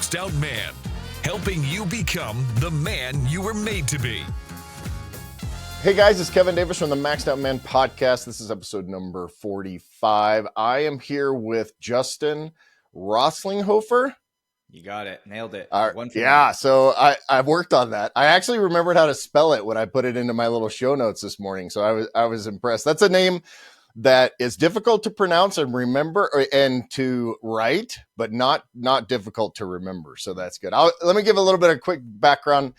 Maxed Out Man, helping you become the man you were made to be. Hey guys, it's Kevin Davis from the Maxed Out Man podcast. This is episode number 45. I am here with Justin Roethlingshoefer. You got it. Nailed it. Yeah, so I've worked on that. I actually remembered how to spell it when I put it into my little show notes this morning, so I was impressed. That's a name that is difficult to pronounce and remember and to write, but not difficult to remember. So that's good. Let me give a little bit of quick background.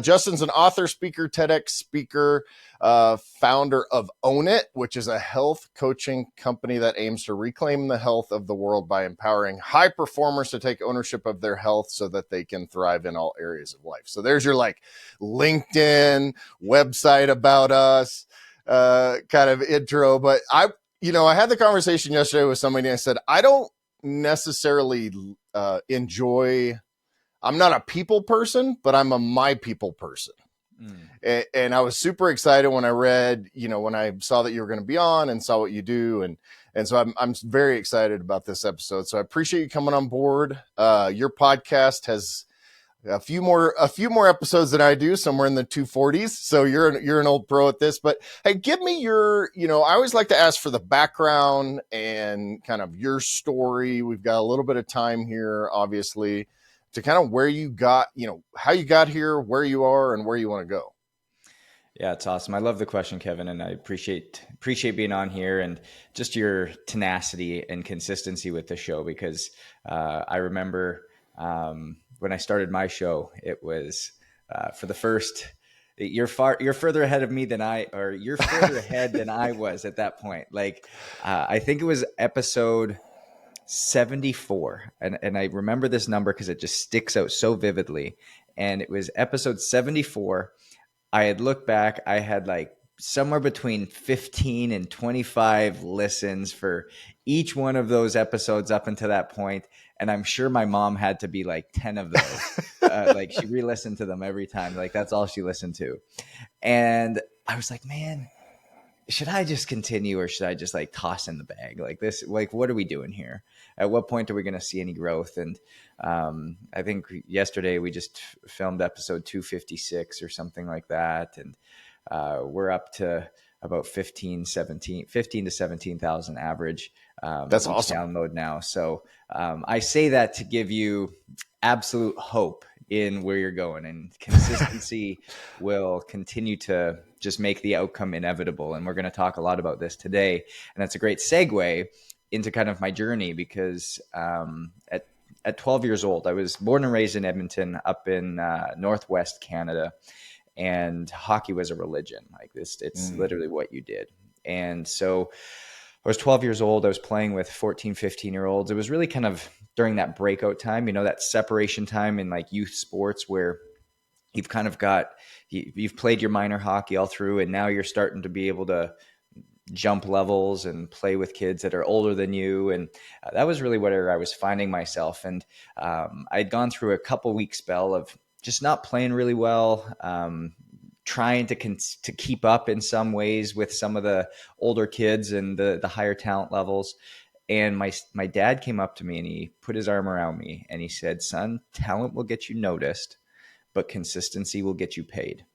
Justin's an author, speaker, TEDx speaker, founder of Own It, which is a health coaching company that aims to reclaim the health of the world by empowering high performers to take ownership of their health so that they can thrive in all areas of life. So there's your LinkedIn website about us kind of intro. But I had the conversation yesterday with somebody and I said, I don't necessarily enjoy, I'm not a people person, but I'm a my people person. And I was super excited when I read, when I saw that you were going to be on and saw what you do. And so I'm very excited about this episode. So I appreciate you coming on board. Your podcast has a few more episodes than I do, somewhere in the 240s. So you're an old pro at this, but hey, give me your, I always like to ask for the background and kind of your story. We've got a little bit of time here, obviously, to kind of where you got, how you got here, where you are, and where you want to go. Yeah, it's awesome. I love the question, Kevin, and I appreciate being on here and just your tenacity and consistency with the show, because I remember when I started my show, it was for the first. You're further ahead of me than you're further ahead than I was at that point. I think it was episode 74. And I remember this number because it just sticks out so vividly. And it was episode 74. I had looked back. I had somewhere between 15 and 25 listens for each one of those episodes up until that point. And I'm sure my mom had to be 10 of those. She re-listened to them every time. That's all she listened to. And I was like, man, should I just continue or should I just toss in the bag this? What are we doing here? At what point are we going to see any growth? And I think yesterday we just filmed episode 256 or something like that. And we're up to about 15 to 17,000 average. That's awesome. Download now. So I say that to give you absolute hope in where you're going, and consistency will continue to just make the outcome inevitable. And we're going to talk a lot about this today. And that's a great segue into kind of my journey, because at 12 years old, I was born and raised in Edmonton up in Northwest Canada, and hockey was a religion. It's literally what you did. And so I was 12 years old. I was playing with 14, 15-year-olds. It was really kind of during that breakout time, that separation time in youth sports where you've kind of you've played your minor hockey all through, and now you're starting to be able to jump levels and play with kids that are older than you. And that was really where I was finding myself. And I'd gone through a couple week spell of just not playing really well, trying to keep up in some ways with some of the older kids and the higher talent levels. And my dad came up to me and he put his arm around me and he said, "Son, talent will get you noticed, but consistency will get you paid."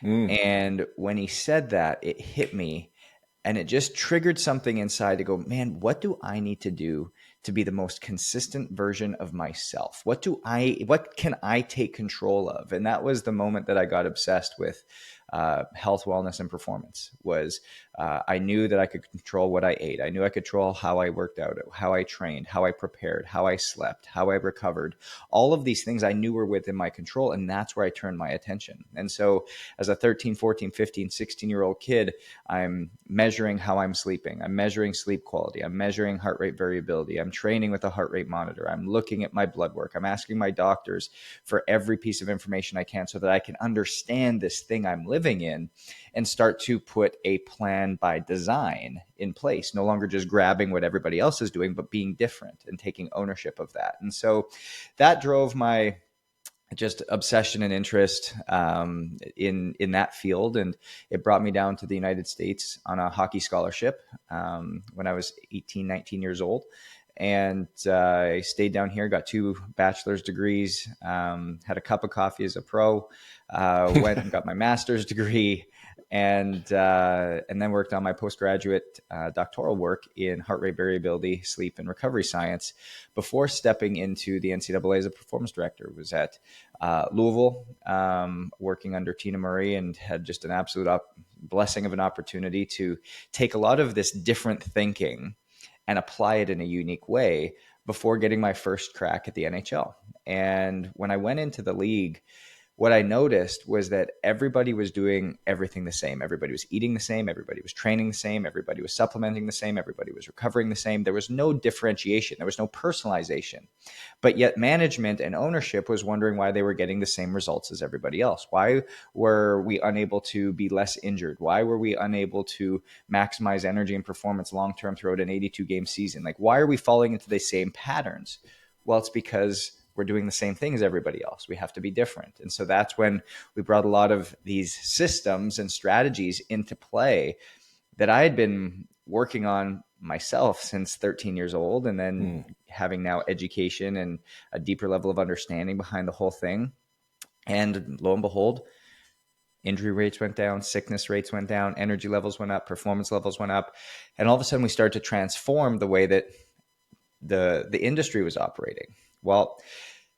And when he said that, it hit me, and it just triggered something inside to go, man, what do I need to do to be the most consistent version of myself? What can I take control of? And that was the moment that I got obsessed with health, wellness, and performance. I knew that I could control what I ate. I knew I could control how I worked out, how I trained, how I prepared, how I slept, how I recovered. All of these things I knew were within my control, and that's where I turned my attention. And so as a 13, 14, 15, 16-year-old kid, I'm measuring how I'm sleeping. I'm measuring sleep quality. I'm measuring heart rate variability. I'm training with a heart rate monitor. I'm looking at my blood work. I'm asking my doctors for every piece of information I can so that I can understand this thing I'm living in and start to put a plan by design in place, no longer just grabbing what everybody else is doing, but being different and taking ownership of that. And so that drove my just obsession and interest in that field. And it brought me down to the United States on a hockey scholarship when I was 18, 19 years old. And I stayed down here, got 2 bachelor's degrees, had a cup of coffee as a pro, went and got my master's degree, and then worked on my postgraduate doctoral work in heart rate variability, sleep, and recovery science before stepping into the NCAA as a performance director. Was at Louisville, working under Tina Murray, and had just an absolute blessing of an opportunity to take a lot of this different thinking and apply it in a unique way before getting my first crack at the NHL. And when I went into the league, what I noticed was that everybody was doing everything the same. Everybody was eating the same. Everybody was training the same. Everybody was supplementing the same. Everybody was recovering the same. There was no differentiation. There was no personalization. But yet management and ownership was wondering why they were getting the same results as everybody else. Why were we unable to be less injured? Why were we unable to maximize energy and performance long-term throughout an 82-game season? Like, why are we falling into the same patterns? Well, it's because we're doing the same thing as everybody else. We have to be different. And so that's when we brought a lot of these systems and strategies into play that I had been working on myself since 13 years old. And then having now education and a deeper level of understanding behind the whole thing. And lo and behold, injury rates went down, sickness rates went down, energy levels went up, performance levels went up. And all of a sudden we started to transform the way that the industry was operating. Well,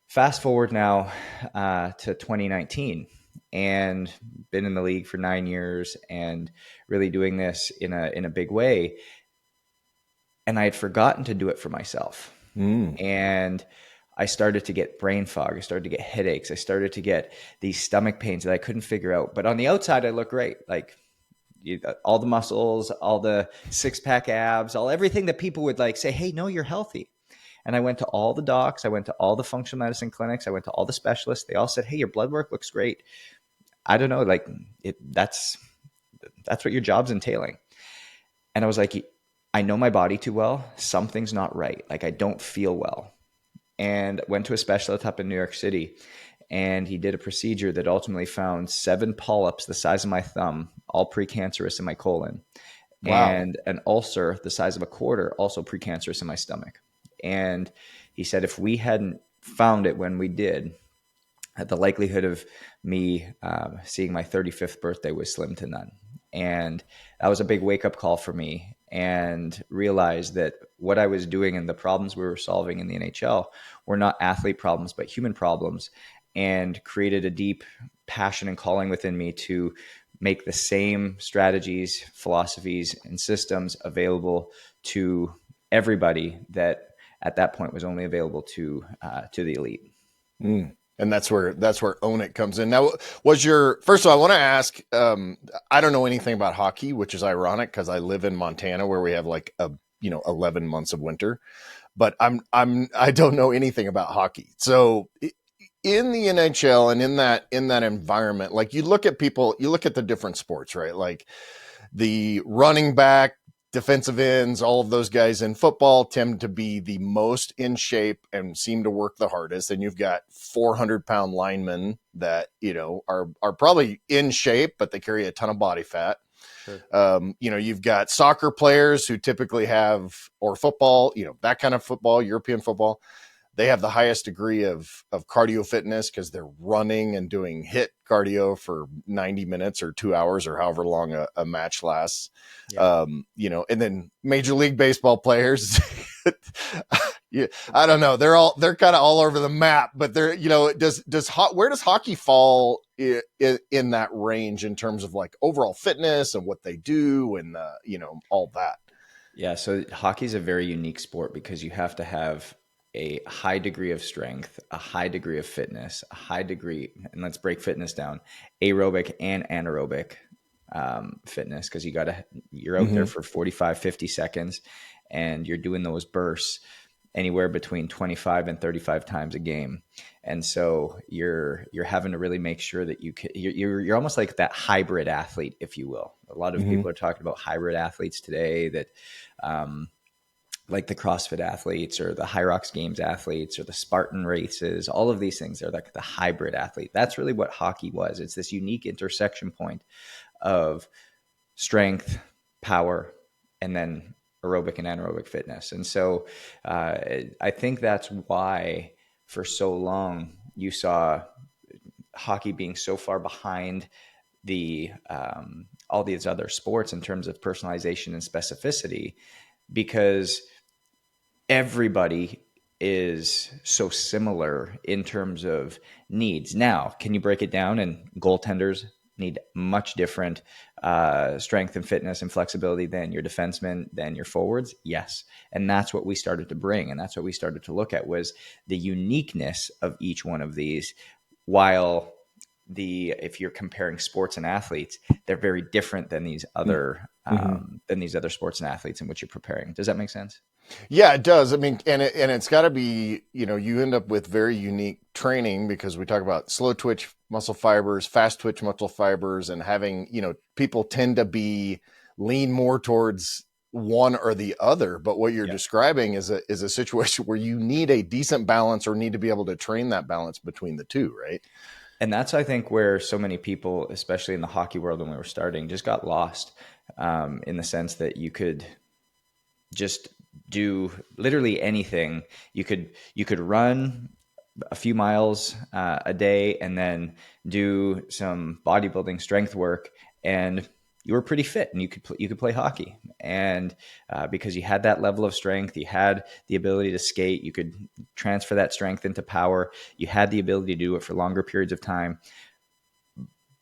fast forward now to 2019, and been in the league for 9 years and really doing this in a big way. And I had forgotten to do it for myself. And I started to get brain fog. I started to get headaches. I started to get these stomach pains that I couldn't figure out. But on the outside, I look great. Like all the muscles, all the 6-pack abs, everything that people would like say, hey, no, you're healthy. And I went to all the docs. I went to all the functional medicine clinics. I went to all the specialists. They all said, hey, your blood work looks great. I don't know, like that's what your job's entailing. And I was like, I know my body too well. Something's not right. Like I don't feel well. And went to a specialist up in New York City, and he did a procedure that ultimately found 7 polyps the size of my thumb, all precancerous in my colon. Wow. And an ulcer the size of a quarter, also precancerous in my stomach. And he said, if we hadn't found it when we did, the likelihood of me seeing my 35th birthday was slim to none. And that was a big wake-up call for me, and realized that what I was doing and the problems we were solving in the NHL were not athlete problems, but human problems, and created a deep passion and calling within me to make the same strategies, philosophies, and systems available to everybody that at that point was only available to the elite. And that's where Own It comes in. Now, first of all, I want to ask, I don't know anything about hockey, which is ironic because I live in Montana where we have like 11 months of winter, but I don't know anything about hockey. So in the NHL and in that environment, like you look at the different sports, right? Like the running back, defensive ends, all of those guys in football tend to be the most in shape and seem to work the hardest. And you've got 400-pound linemen that, are probably in shape, but they carry a ton of body fat. Sure. You've got soccer players who typically have, or football, that kind of football, European football. They have the highest degree of cardio fitness because they're running and doing HIIT cardio for 90 minutes or 2 hours or however long a match lasts. Yeah. And then Major League Baseball players, I don't know. They're kind of all over the map, but where does hockey fall in that range in terms of like overall fitness and what they do and, all that? Yeah. So hockey is a very unique sport because you have to have a high degree of strength, a high degree of fitness, a high degree, and let's break fitness down, aerobic and anaerobic fitness, because you're out there for 45, 50 seconds and you're doing those bursts anywhere between 25 and 35 times a game. And so you're having to really make sure that you're almost like that hybrid athlete, if you will. A lot of people are talking about hybrid athletes today that, like the CrossFit athletes or the Hyrox Games athletes or the Spartan races, all of these things are like the hybrid athlete. That's really what hockey was. It's this unique intersection point of strength, power, and then aerobic and anaerobic fitness. And so I think that's why for so long you saw hockey being so far behind the all these other sports in terms of personalization and specificity, because everybody is so similar in terms of needs. Now, can you break it down? And goaltenders need much different strength and fitness and flexibility than your defensemen, than your forwards. Yes. And that's what we started to bring. And that's what we started to look at, was the uniqueness of each one of these. While if you're comparing sports and athletes, they're very different than these other sports and athletes in which you're preparing. Does that make sense? Yeah, it does. I mean, and it's got to be, you end up with very unique training, because we talk about slow twitch muscle fibers, fast twitch muscle fibers, and having, people tend to lean more towards one or the other. But what you're describing is a situation where you need a decent balance, or need to be able to train that balance between the two, right? And that's, I think, where so mmany people, especially in the hockey world when we were starting, just got lost, in the sense that you could just do literally anything. You could run a few miles a day, and then do some bodybuilding strength work, and you were pretty fit, and you could play hockey. And because you had that level of strength, you had the ability to skate, you could transfer that strength into power, you had the ability to do it for longer periods of time.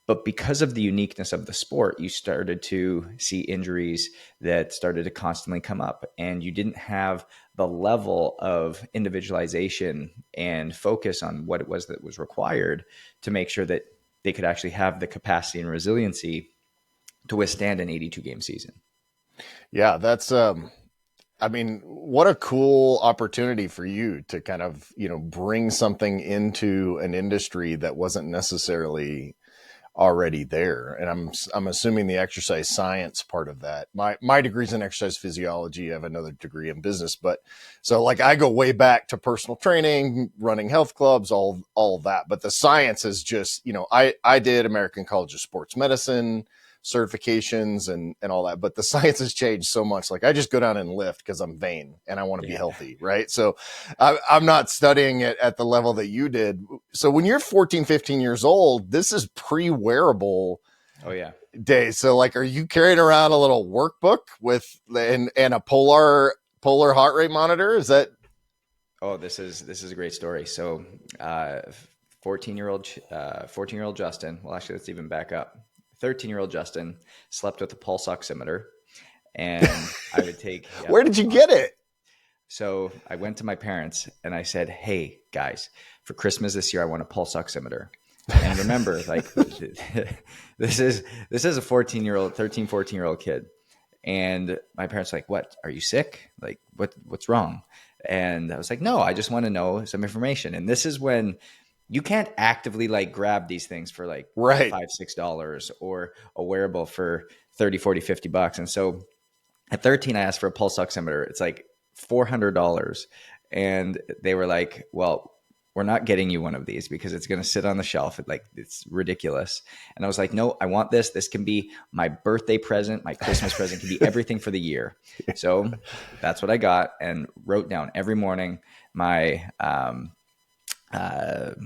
But because of the uniqueness of the sport, you started to see injuries that started to constantly come up, and you didn't have the level of individualization and focus on what it was that was required to make sure that they could actually have the capacity and resiliency to withstand an 82-game season. Yeah, that's, I mean, what a cool opportunity for you to kind of, bring something into an industry that wasn't necessarily already there. And I'm assuming the exercise science part of that. My degree's in exercise physiology. I have another degree in business, but so like I go way back to personal training, running health clubs, all that. But the science is just, I did American College of Sports Medicine certifications and all that, but the science has changed so much. Like I just go down and lift because I'm vain and I want to be healthy, right? So I'm not studying it at the level that you did. So when you're 14, 15 years old, this is pre-wearable days. So like, are you carrying around a little workbook with and a polar heart rate monitor? Is that? Oh, this is a great story. So 14-year-old Justin, well, actually, let's even back up. 13-year-old Justin slept with a pulse oximeter, and I would take. Where did you get it? So I went to my parents and I said, "Hey guys, for Christmas this year, I want a pulse oximeter." And remember, like this is a 14-year-old kid, and my parents were like, "What? Are you sick? Like what's wrong?" And I was like, "No, I just want to know some information." And this is when you can't actively like grab these things for like $5, $6 or a wearable for 30, 40, $50. And so at 13, I asked for a pulse oximeter. It's like $400. And they were like, well, we're not getting you one of these because it's going to sit on the shelf. It's ridiculous. And I was like, no, I want this. This can be my birthday present. My Christmas present can be everything for the year. So that's what I got, and wrote down every morning my,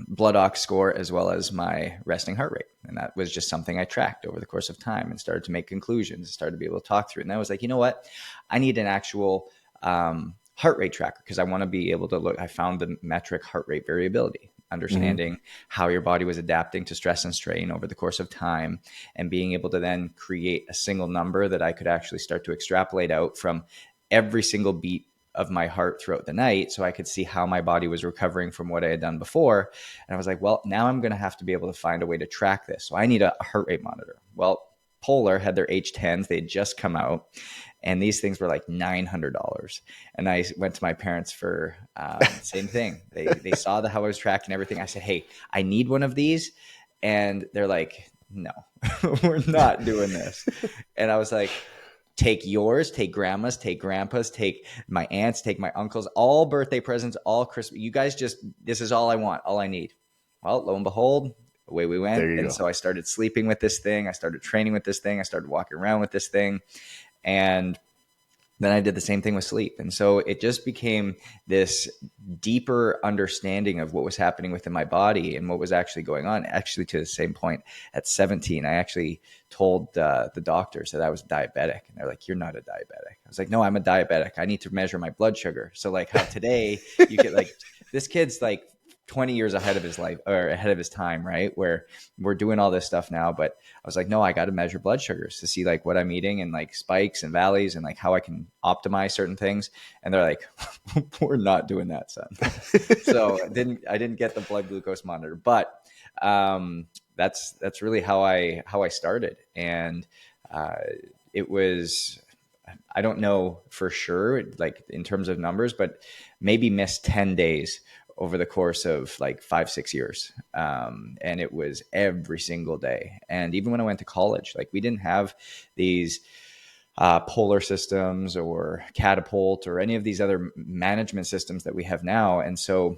blood ox score as well as my resting heart rate. And that was just something I tracked over the course of time and started to make conclusions, started to be able to talk through it. And I was like, you know what? I need an actual heart rate tracker, because I want to be able to look. I found the metric heart rate variability, understanding how your body was adapting to stress and strain over the course of time, and being able to then create a single number that I could actually start to extrapolate out from every single beat of my heart throughout the night, so I could see how my body was recovering from what I had done before. And I was like, well, now I'm going to have to be able to find a way to track this. So I need a heart rate monitor. Well, Polar had their H10s. They had just come out, and these things were like $900. And I went to my parents for same thing. They saw how I was tracking everything. I said, hey, I need one of these. And they're like, no, we're not doing this. And I was like, take yours, take grandma's, take grandpa's, take my aunt's, take my uncle's, all birthday presents, all Christmas. You guys this is all I want, all I need. Well, lo and behold, away we went. And so I started sleeping with this thing. I started training with this thing. I started walking around with this thing. And Then I did the same thing with sleep. And so it just became this deeper understanding of what was happening within my body and what was actually going on. Actually, to the same point, at 17, I actually told the doctors that I was diabetic. And they're like, "You're not a diabetic." I was like, "No, I'm a diabetic. I need to measure my blood sugar." So like how today you get like, this kid's like 20 years ahead of his life or ahead of his time, right? Where we're doing all this stuff now. But I was like, no, I got to measure blood sugars to see like what I'm eating and like spikes and valleys and like how I can optimize certain things. And they're like, we're not doing that, son. So I didn't get the blood glucose monitor, but that's really how I started. And it was, I don't know for sure, like in terms of numbers, but maybe missed 10 days over the course of like 5-6 years. And it was every single day. And even when I went to college, like we didn't have these polar systems or catapult or any of these other management systems that we have now. And so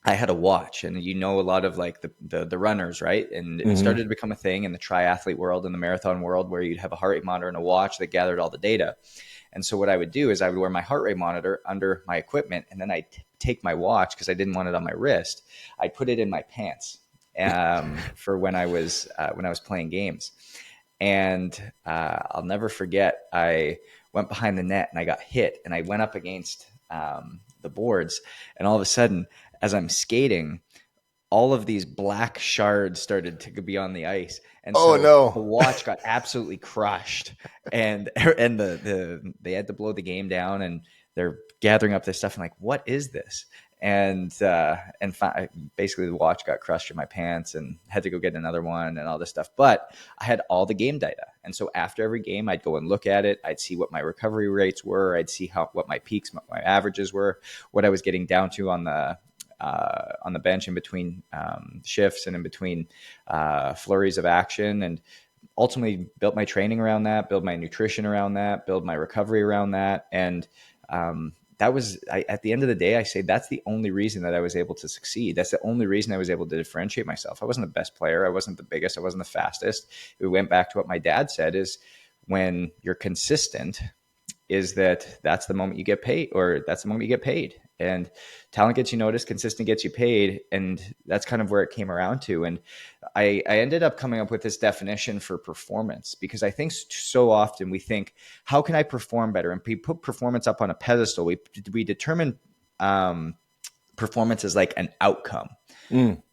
I had a watch, and a lot of like the runners, right? And it started to become a thing in the triathlete world and the marathon world where you'd have a heart rate monitor and a watch that gathered all the data. And so what I would do is I would wear my heart rate monitor under my equipment, and then I'd take my watch because I didn't want it on my wrist. I'd put it in my pants for when I was playing games. And I'll never forget, I went behind the net and I got hit, and I went up against the boards, and all of a sudden, as I'm skating, all of these black shards started to be on the ice. And so the watch got absolutely crushed, and they had to blow the game down, and they're gathering up this stuff. And like, what is this? And basically the watch got crushed in my pants and had to go get another one and all this stuff. But I had all the game data. And so after every game, I'd go and look at it. I'd see what my recovery rates were. I'd see what my peaks, my averages were, what I was getting down to on the bench in between shifts and in between flurries of action, and ultimately built my training around that, build my nutrition around that, build my recovery around that. And that was, at the end of the day, I say that's the only reason that I was able to succeed. That's the only reason I was able to differentiate myself. I wasn't the best player. I wasn't the biggest. I wasn't the fastest. We went back to what my dad said is, when you're consistent, is that's the moment you get paid, or that's the moment you get paid. And talent gets you noticed, consistent gets you paid. And that's kind of where it came around to. And I ended up coming up with this definition for performance, because I think so often we think, how can I perform better? And we put performance up on a pedestal. We determine performance as like an outcome.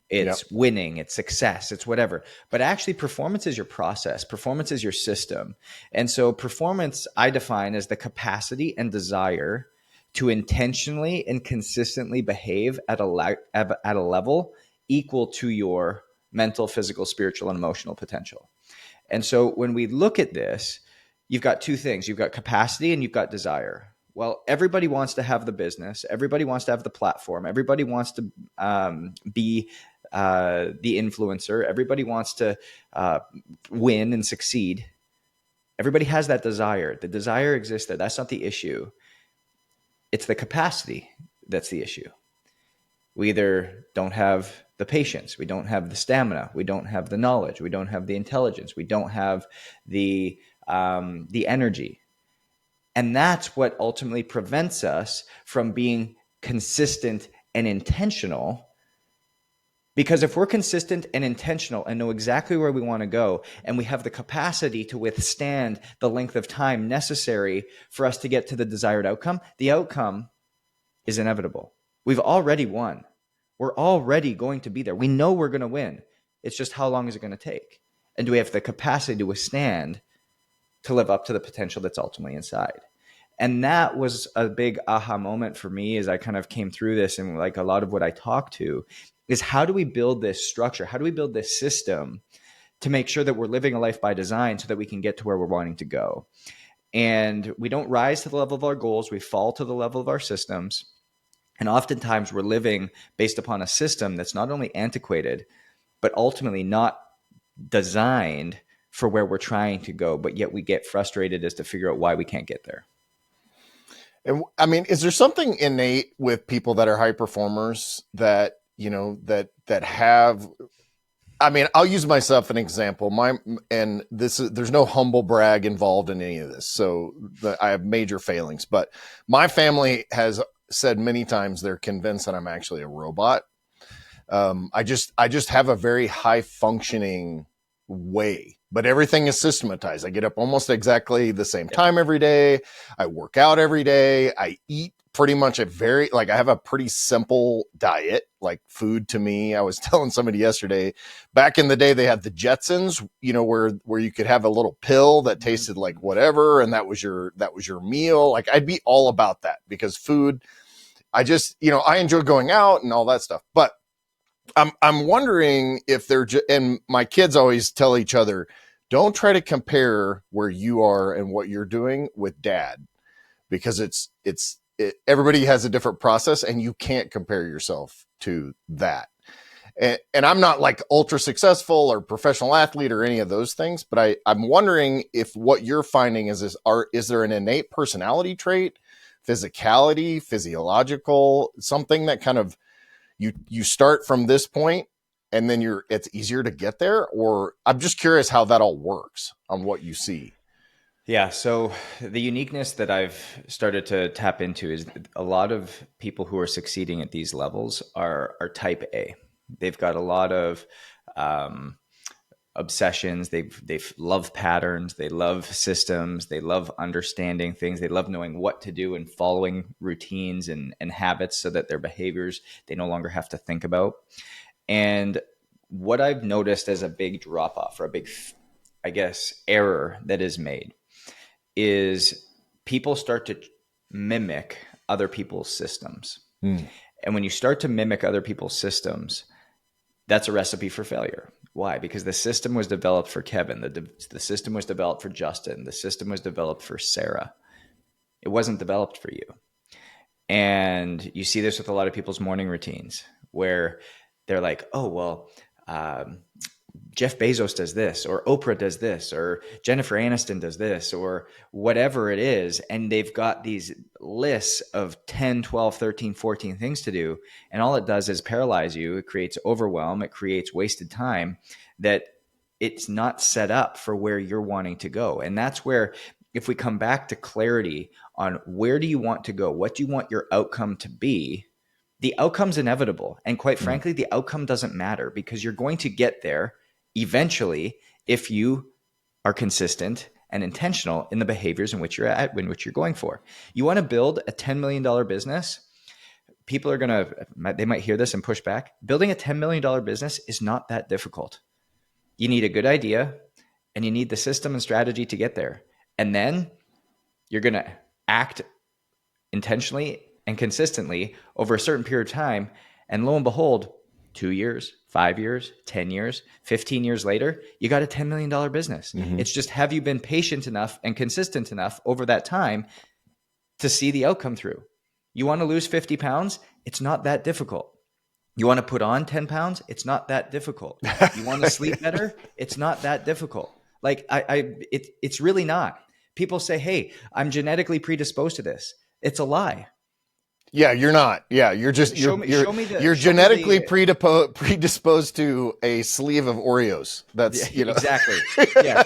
It's winning, it's success, it's whatever. But actually, performance is your process. Performance is your system. And so performance, I define as the capacity and desire to intentionally and consistently behave at a level equal to your mental, physical, spiritual, and emotional potential. And so when we look at this, you've got two things. You've got capacity and you've got desire. Well, everybody wants to have the business. Everybody wants to have the platform. Everybody wants to be the influencer. Everybody wants to win and succeed. Everybody has that desire. The desire exists there. That's not the issue. It's the capacity that's the issue. We either don't have the patience, we don't have the stamina, we don't have the knowledge, we don't have the intelligence, we don't have the energy. And that's what ultimately prevents us from being consistent and intentional. Because if we're consistent and intentional and know exactly where we want to go, and we have the capacity to withstand the length of time necessary for us to get to the desired outcome, the outcome is inevitable. We've already won. We're already going to be there. We know we're going to win. It's just, how long is it going to take? And do we have the capacity to withstand to live up to the potential that's ultimately inside? And that was a big aha moment for me as I kind of came through this. And like a lot of what I talk to is, how do we build this structure? How do we build this system to make sure that we're living a life by design so that we can get to where we're wanting to go? And we don't rise to the level of our goals. We fall to the level of our systems. And oftentimes we're living based upon a system that's not only antiquated, but ultimately not designed for where we're trying to go. But yet we get frustrated as to figure out why we can't get there. And I mean, is there something innate with people that are high performers that, you know, that have I mean, I'll use myself an example. There's no humble brag involved in any of this. So I have major failings, but my family has said many times they're convinced that I'm actually a robot. I just have a very high functioning way, but everything is systematized. I get up almost exactly the same time every day. I work out every day. I eat pretty much I have a pretty simple diet. Like food to me, I was telling somebody yesterday, back in the day, they had the Jetsons, where you could have a little pill that tasted like whatever. And that was your meal. Like I'd be all about that because food, I enjoy going out and all that stuff, but I'm wondering if and my kids always tell each other, don't try to compare where you are and what you're doing with dad, because everybody has a different process and you can't compare yourself to that. And I'm not like ultra successful or professional athlete or any of those things, but I'm wondering if what you're finding is there an innate personality trait, physicality, physiological, something that kind of you start from this point and then it's easier to get there? Or I'm just curious how that all works on what you see. Yeah. So the uniqueness that I've started to tap into is a lot of people who are succeeding at these levels are type A. They've got a lot of obsessions. They love patterns. They love systems. They love understanding things. They love knowing what to do and following routines and habits so that their behaviors, they no longer have to think about. And what I've noticed as a big drop off, or a big, I guess, error that is made, is people start to mimic other people's systems. And when you start to mimic other people's systems, that's a recipe for failure. Why? Because the system was developed for Kevin. The system was developed for Justin. The system was developed for Sarah. It wasn't developed for you. And you see this with a lot of people's morning routines where they're like, oh, well, Jeff Bezos does this, or Oprah does this, or Jennifer Aniston does this, or whatever it is. And they've got these lists of 10, 12, 13, 14 things to do. And all it does is paralyze you. It creates overwhelm. It creates wasted time that it's not set up for where you're wanting to go. And that's where, if we come back to clarity on where do you want to go, what do you want your outcome to be, the outcome's inevitable. And quite frankly, the outcome doesn't matter because you're going to get there eventually if you are consistent and intentional in the behaviors in which you're going for. You want to build a $10 million business. People are they might hear this and push back. Building a $10 million business is not that difficult. You need a good idea and you need the system and strategy to get there. And then you're going to act intentionally and consistently over a certain period of time. And lo and behold, 2 years, 5 years, 10 years, 15 years later, you got a $10 million business. Mm-hmm. It's just, have you been patient enough and consistent enough over that time to see the outcome through? You want to lose 50 pounds? It's not that difficult. You want to put on 10 pounds? It's not that difficult. You want to sleep better? It's not that difficult. Like it's really not. People say, hey, I'm genetically predisposed to this. It's a lie. Yeah, you're not. Yeah, you're just you're genetically predisposed to a sleeve of Oreos. That's exactly. Yeah,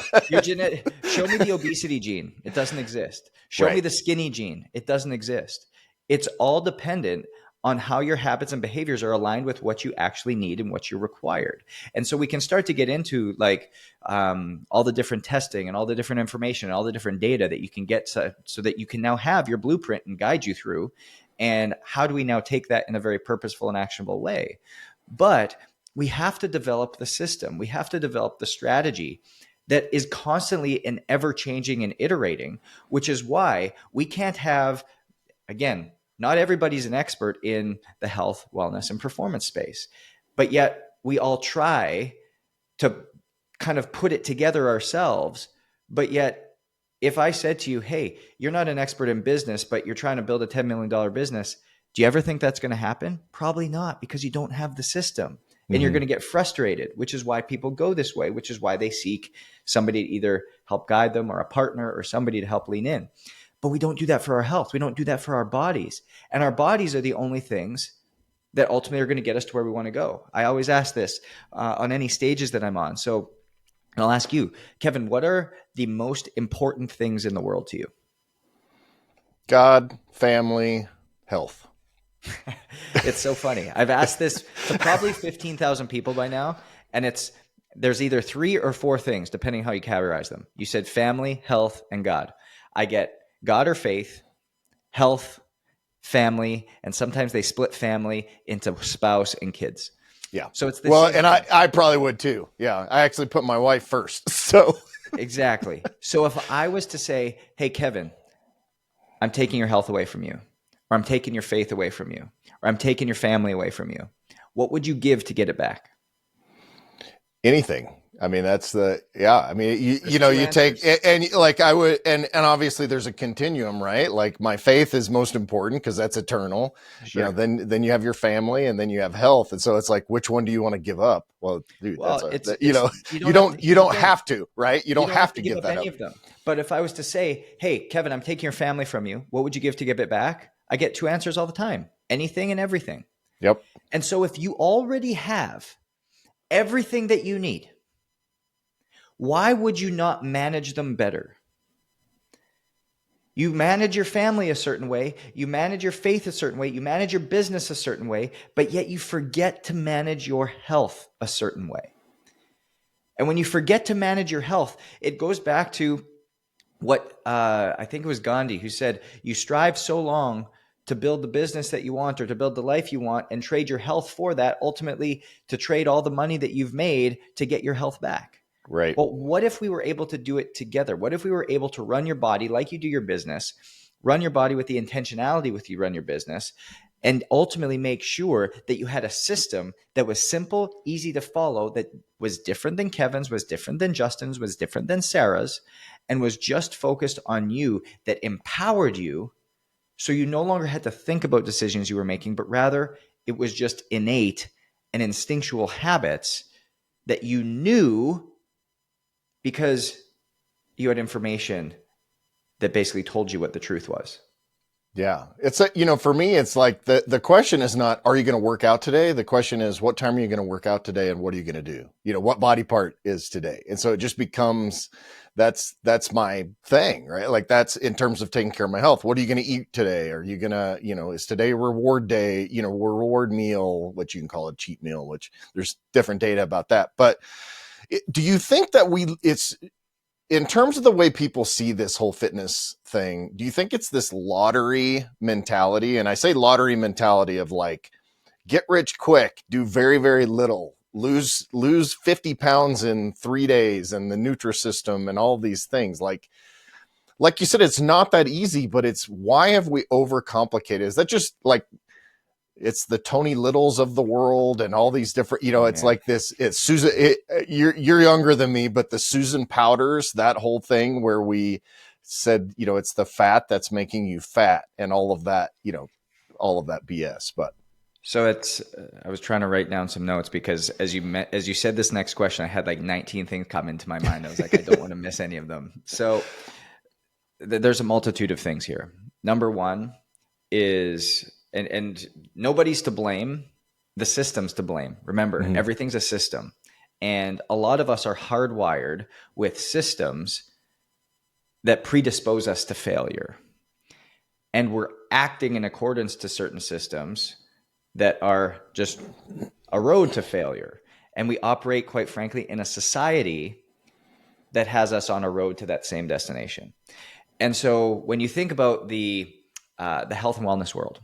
show me the obesity gene. It doesn't exist. Show me the skinny gene. It doesn't exist. It's all dependent on how your habits and behaviors are aligned with what you actually need and what you're required. And so we can start to get into like all the different testing and all the different information and all the different data that you can get so that you can now have your blueprint and guide you through. And how do we now take that in a very purposeful and actionable way? But we have to develop the system. We have to develop the strategy that is constantly and ever changing and iterating, which is why we can't have, again, not everybody's an expert in the health, wellness, and performance space, but yet we all try to kind of put it together ourselves. But yet, if I said to you, hey, you're not an expert in business, but you're trying to build a $10 million business, do you ever think that's going to happen? Probably not, because you don't have the system. And you're going to get frustrated, which is why people go this way, which is why they seek somebody to either help guide them or a partner or somebody to help lean in. But we don't do that for our health. We don't do that for our bodies. And our bodies are the only things that ultimately are going to get us to where we want to go. I always ask this on any stages that I'm on. So I'll ask you, Kevin, what are the most important things in the world to you? God, family, health. It's so funny. I've asked this to probably 15,000 people by now, and there's either 3 or 4 things, depending how you categorize them. You said family, health, and God. I get God or faith, health, family, and sometimes they split family into spouse and kids. Yeah. So it's the well, same and thing. I probably would too. Yeah. I actually put my wife first. So Exactly. So if I was to say, hey, Kevin, I'm taking your health away from you, or I'm taking your faith away from you, or I'm taking your family away from you, what would you give to get it back? anything. I mean, that's I mean, you take, and like I would, and obviously there's a continuum, right? Like my faith is most important because that's eternal. Sure. Then you have your family and then you have health. And so it's like, which one do you want to give up? Well, dude, you don't have to, right? You don't have to give up any of them. But if I was to say, hey, Kevin, I'm taking your family from you, what would you give to give it back? I get 2 answers all the time, anything and everything. Yep. And so if you already have everything that you need, why would you not manage them better? You manage your family a certain way, you manage your faith a certain way, you manage your business a certain way, but yet you forget to manage your health a certain way. And when you forget to manage your health, it goes back to what I think it was Gandhi who said, you strive so long to build the business that you want or to build the life you want and trade your health for that, ultimately to trade all the money that you've made to get your health back. Right. Well, what if we were able to do it together? What if we were able to run your body like you do your business, run your body with the intentionality with you run your business, and ultimately make sure that you had a system that was simple, easy to follow, that was different than Kevin's, was different than Justin's, was different than Sarah's, and was just focused on you, that empowered you so you no longer had to think about decisions you were making, but rather it was just innate and instinctual habits that you knew because you had information that basically told you what the truth was. Yeah. It's for me, it's like the question is not, are you going to work out today? The question is, what time are you going to work out today? And what are you going to do? What body part is today? And so it just becomes, that's my thing, right? Like that's in terms of taking care of my health. What are you going to eat today? Are you going to, is today a reward day, reward meal, which you can call a cheat meal, which there's different data about that. But do you think that it's in terms of the way people see this whole fitness thing, do you think it's this lottery mentality? And I say lottery mentality of like, get rich quick, do very, very little, lose 50 pounds in 3 days, and the Nutrisystem and all these things. Like you said, it's not that easy, but it's why have we overcomplicated? Is that just like, it's the Tony Littles of the world and all these different, it's like this, it's Susan, you're younger than me, but the Susan Powders, that whole thing where we said, it's the fat that's making you fat and all of that, all of that BS. But so I was trying to write down some notes because as you said this next question, I had like 19 things come into my mind. I was like, I don't want to miss any of them. So there's a multitude of things here. Number one is, and nobody's to blame. The system's to blame. Remember, everything's a system. And a lot of us are hardwired with systems that predispose us to failure. And we're acting in accordance to certain systems that are just a road to failure. And we operate, quite frankly, in a society that has us on a road to that same destination. And so when you think about the health and wellness world,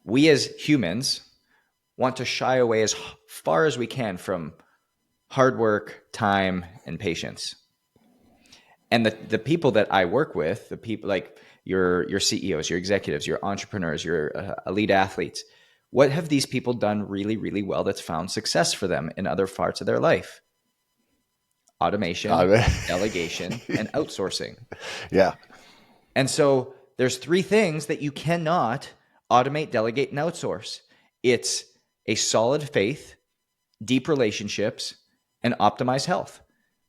we as humans want to shy away as far as we can from hard work, time, and patience. And the people that I work with, the people like your CEOs, your executives, your entrepreneurs, your elite athletes, what have these people done really, really well that's found success for them in other parts of their life? Automation, delegation, and outsourcing. Yeah. And so there's 3 things that you cannot automate, delegate, and outsource. It's a solid faith, deep relationships, and optimized health.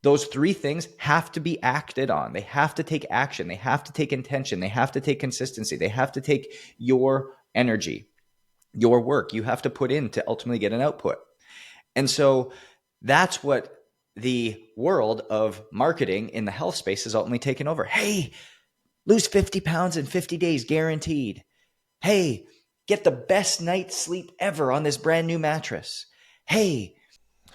Those 3 things have to be acted on. They have to take action. They have to take intention. They have to take consistency. They have to take your energy. your work. You have to put in to ultimately get an output. And so that's what the world of marketing in the health space has ultimately taken over. Hey, lose 50 pounds in 50 days, guaranteed. Hey, get the best night's sleep ever on this brand new mattress. Hey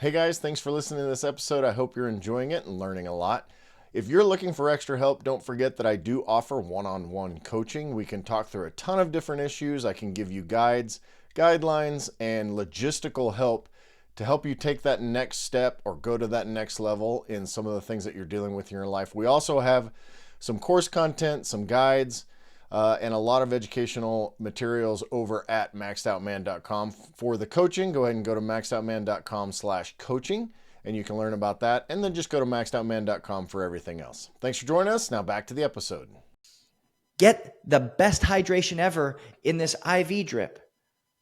guys, thanks for listening to this episode. I hope you're enjoying it and learning a lot. If you're looking for extra help, don't forget that I do offer one-on-one coaching. We can talk through a ton of different issues. I can give you guides, guidelines, and logistical help to help you take that next step or go to that next level in some of the things that you're dealing with in your life. We also have some course content, some guides, and a lot of educational materials over at maxedoutman.com. For the coaching, go ahead and go to maxedoutman.com/coaching, and you can learn about that. And then just go to maxedoutman.com for everything else. Thanks for joining us. Now back to the episode. get the best hydration ever in this IV drip.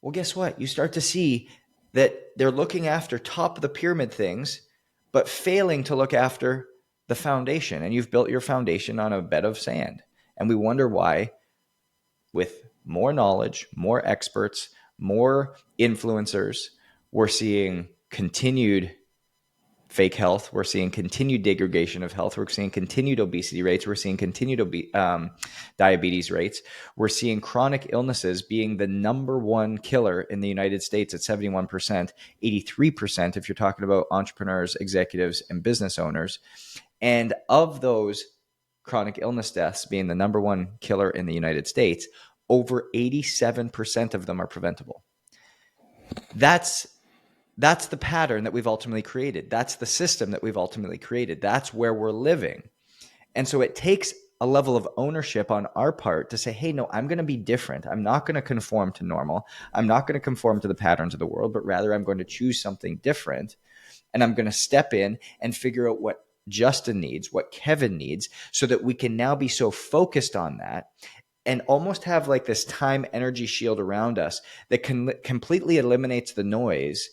Well, guess what? You start to see that they're looking after top of the pyramid things, but failing to look after the foundation. And you've built your foundation on a bed of sand. And we wonder why, with more knowledge, more experts, more influencers, we're seeing continued fake health. We're seeing continued degradation of health. We're seeing continued obesity rates. We're seeing continued diabetes rates. We're seeing chronic illnesses being the number one killer in the United States at 71%, 83% if you're talking about entrepreneurs, executives, and business owners. And of those chronic illness deaths being the number one killer in the United States, over 87% of them are preventable. That's the pattern that we've ultimately created. That's the system that we've ultimately created. That's where we're living. And so it takes a level of ownership on our part to say, hey, no, I'm going to be different. I'm not going to conform to normal. I'm not going to conform to the patterns of the world, but rather I'm going to choose something different. And I'm going to step in and figure out what Justin needs, what Kevin needs, so that we can now be so focused on that and almost have like this time energy shield around us that completely eliminates the noise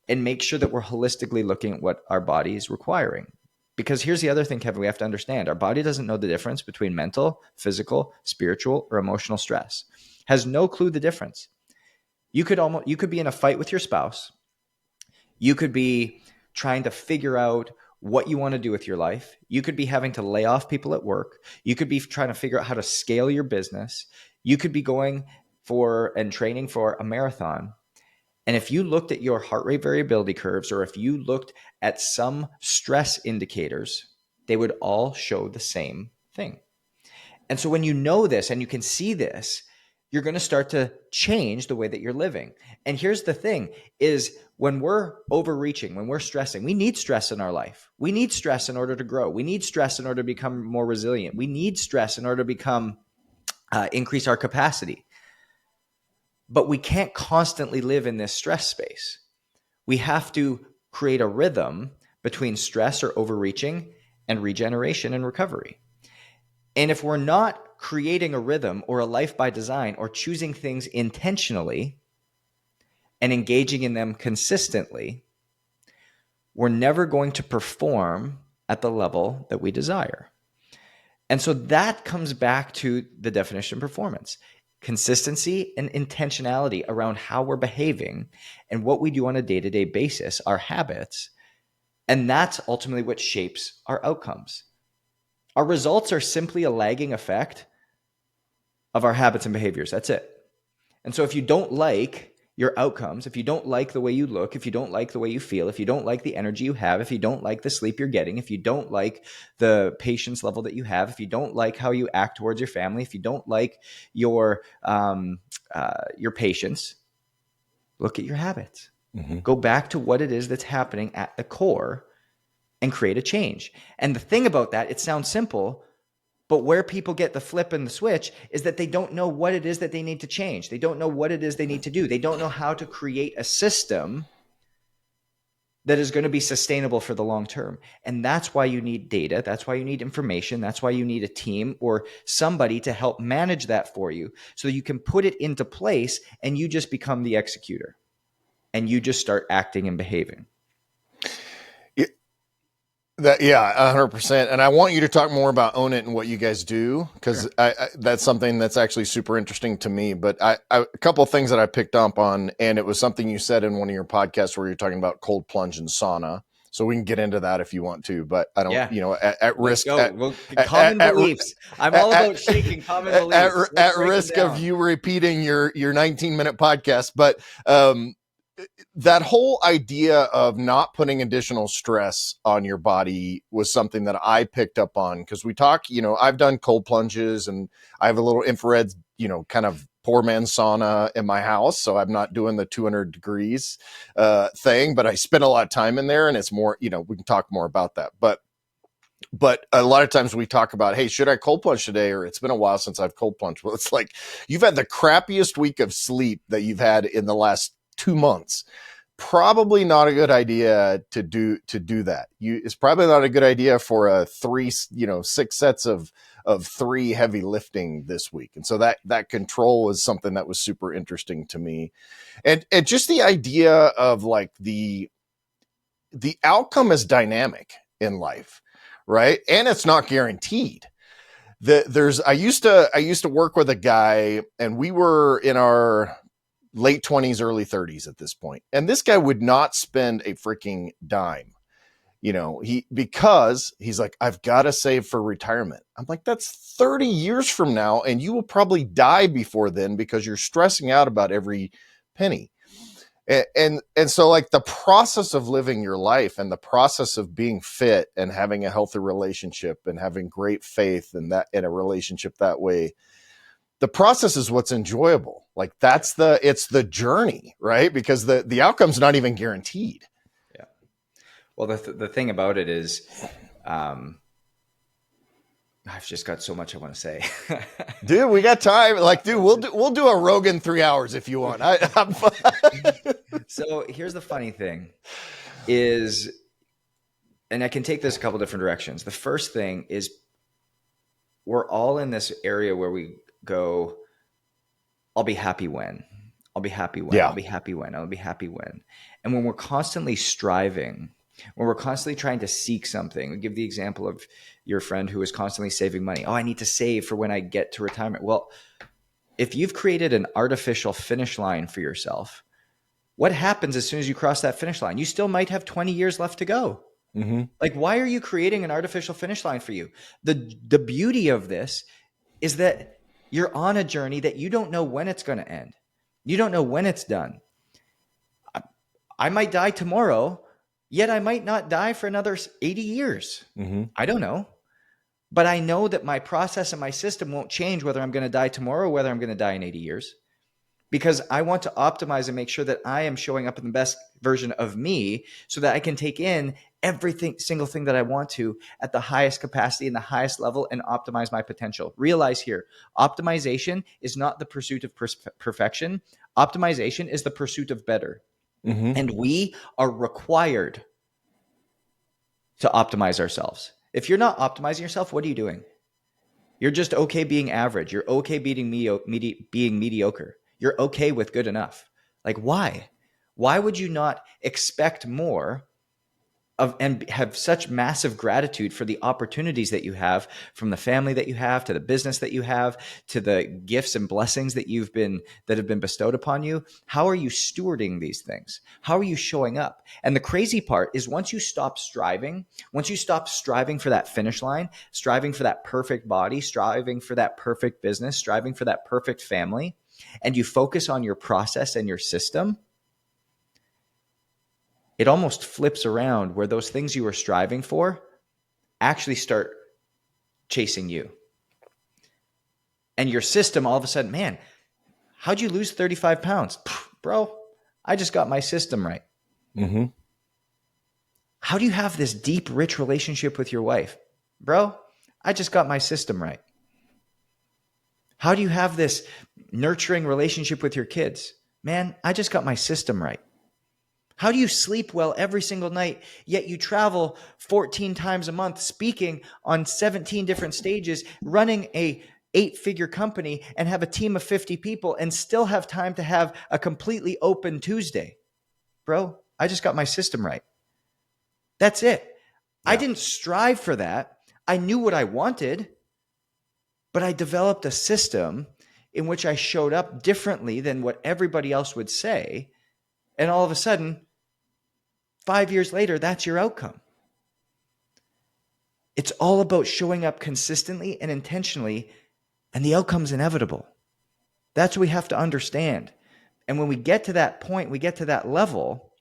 and make sure that we're holistically looking at what our body is requiring. Because here's the other thing, Kevin, we have to understand. Our body doesn't know the difference between mental, physical, spiritual, or emotional stress. Has no clue the difference. You could be in a fight with your spouse. You could be trying to figure out what you want to do with your life. You could be having to lay off people at work. You could be trying to figure out how to scale your business. You could be going for and training for a marathon. And if you looked at your heart rate variability curves, or if you looked at some stress indicators, they would all show the same thing. And so when you know this and you can see this, you're going to start to change the way that you're living. And here's the thing is when we're overreaching, when we're stressing, we need stress in our life. We need stress in order to grow. We need stress in order to become more resilient. We need stress in order to increase our capacity. But we can't constantly live in this stress space. We have to create a rhythm between stress or overreaching and regeneration and recovery. And if we're not creating a rhythm or a life by design or choosing things intentionally and engaging in them consistently, we're never going to perform at the level that we desire. And so that comes back to the definition of performance. Consistency and intentionality around how we're behaving and what we do on a day-to-day basis, our habits. And that's ultimately what shapes our outcomes. Our results are simply a lagging effect of our habits and behaviors. That's it. And so if you don't like your outcomes, if you don't like the way you look, if you don't like the way you feel, if you don't like the energy you have, if you don't like the sleep you're getting, if you don't like the patience level that you have, if you don't like how you act towards your family, if you don't like your patience, look at your habits. Mm-hmm. Go back to what it is that's happening at the core and create a change. And the thing about that, it sounds simple, but where people get the flip and the switch is that they don't know what it is that they need to change. They don't know what it is they need to do. They don't know how to create a system that is going to be sustainable for the long term. And that's why you need data. That's why you need information. That's why you need a team or somebody to help manage that for you so you can put it into place and you just become the executor and you just start acting and behaving. Yeah, 100%. And I want you to talk more about Own It and what you guys do, because Sure. that's something that's actually super interesting to me. But a couple of things that I picked up on, and it was something you said in one of your podcasts where you're talking about cold plunge and sauna. So we can get into that if you want to, but I don't, Yeah. at Let's risk, go. Well, at, common beliefs. I'm all about shaking common beliefs. Let's at break them risk of down. you repeating your 19-minute podcast. But that whole idea of not putting additional stress on your body was something that I picked up on, because we talk, I've done cold plunges and I have a little infrared, kind of poor man's sauna in my house. So I'm not doing the 200 degrees thing, but I spend a lot of time in there, and it's more, we can talk more about that. But a lot of times we talk about, hey, should I cold plunge today? Or it's been a while since I've cold plunged. Well, it's like you've had the crappiest week of sleep that you've had in the last 2 months. Probably not a good idea to do that. It's probably not a good idea for a 6 sets of 3 heavy lifting this week. And so that control was something that was super interesting to me. And just the idea of like the outcome is dynamic in life, right? And it's not guaranteed. I used to work with a guy, and we were in our late 20s, early 30s at this point. And this guy would not spend a freaking dime, because he's like, I've got to save for retirement. I'm like, that's 30 years from now, and you will probably die before then because you're stressing out about every penny. And so like the process of living your life and the process of being fit and having a healthy relationship and having great faith and that in a relationship that way, the process is what's enjoyable. Like it's the journey, right? Because the outcome's not even guaranteed. Yeah. Well, the thing about it is, I've just got so much I want to say. Dude, we got time. Like, dude, we'll do a Rogan 3 hours if you want. I'm So here's the funny thing is, and I can take this a couple different directions. The first thing is, we're all in this area where we go, I'll be happy when, I'll be happy when, I'll be happy when, I'll be happy when. And when we're constantly striving, when we're constantly trying to seek something, we give the example of your friend who is constantly saving money. Oh, I need to save for when I get to retirement. Well, if you've created an artificial finish line for yourself, what happens as soon as you cross that finish line? You still might have 20 years left to go. Mm-hmm. Like, why are you creating an artificial finish line for you? The beauty of this is that you're on a journey that you don't know when it's going to end. You don't know when it's done. I might die tomorrow, yet I might not die for another 80 years. Mm-hmm. I don't know. But I know that my process and my system won't change whether I'm going to die tomorrow or whether I'm going to die in 80 years. Because I want to optimize and make sure that I am showing up in the best version of me so that I can take in single thing that I want to at the highest capacity and the highest level and optimize my potential. Realize here, optimization is not the pursuit of perfection. Optimization is the pursuit of better. Mm-hmm. And we are required to optimize ourselves. If you're not optimizing yourself, what are you doing? You're just okay being average. You're okay being mediocre. You're okay with good enough. Like, why? Why would you not expect more of and have such massive gratitude for the opportunities that you have, from the family that you have, to the business that you have, to the gifts and blessings that have been bestowed upon you? How are you stewarding these things? How are you showing up? And the crazy part is, once you stop striving for that finish line, striving for that perfect body, striving for that perfect business, striving for that perfect family, and you focus on your process and your system, it almost flips around where those things you were striving for actually start chasing you. And your system all of a sudden, man, how'd you lose 35 pounds? Bro, I just got my system right. Mm-hmm. How do you have this deep, rich relationship with your wife? Bro, I just got my system right. How do you have this nurturing relationship with your kids? Man, I just got my system right. How do you sleep well every single night, yet you travel 14 times a month, speaking on 17 different stages, running a 8-figure company, and have a team of 50 people, and still have time to have a completely open Tuesday? Bro, I just got my system right. That's it. I didn't strive for that. I knew what I wanted, but I developed a system in which I showed up differently than what everybody else would say. And all of a sudden, 5 years later, that's your outcome. It's all about showing up consistently and intentionally, and the outcome's inevitable. That's what we have to understand. And when we get to that point, we get to that level,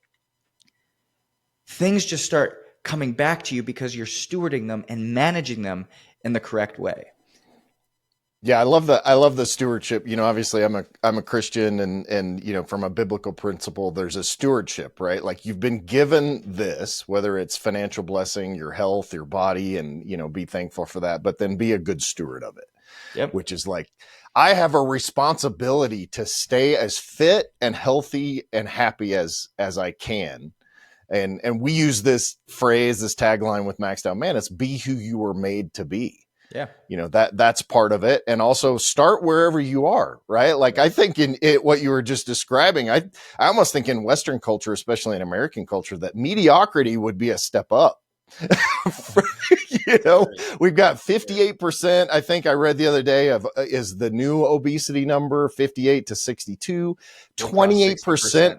things just start coming back to you because you're stewarding them and managing them in the correct way. Yeah, I love the stewardship. Obviously I'm a Christian, and from a biblical principle, there's a stewardship, right? Like, you've been given this, whether it's financial blessing, your health, your body, and be thankful for that, but then be a good steward of it. Yep. Which is like, I have a responsibility to stay as fit and healthy and happy as I can. And we use this phrase, this tagline with Maxed Out Man, it's be who you were made to be. Yeah. That's part of it. And also start wherever you are, right? Like, I think in what you were just describing, I almost think in Western culture, especially in American culture, that mediocrity would be a step up. We've got 58%. I think I read the other day is the new obesity number, 58 to 62, 28%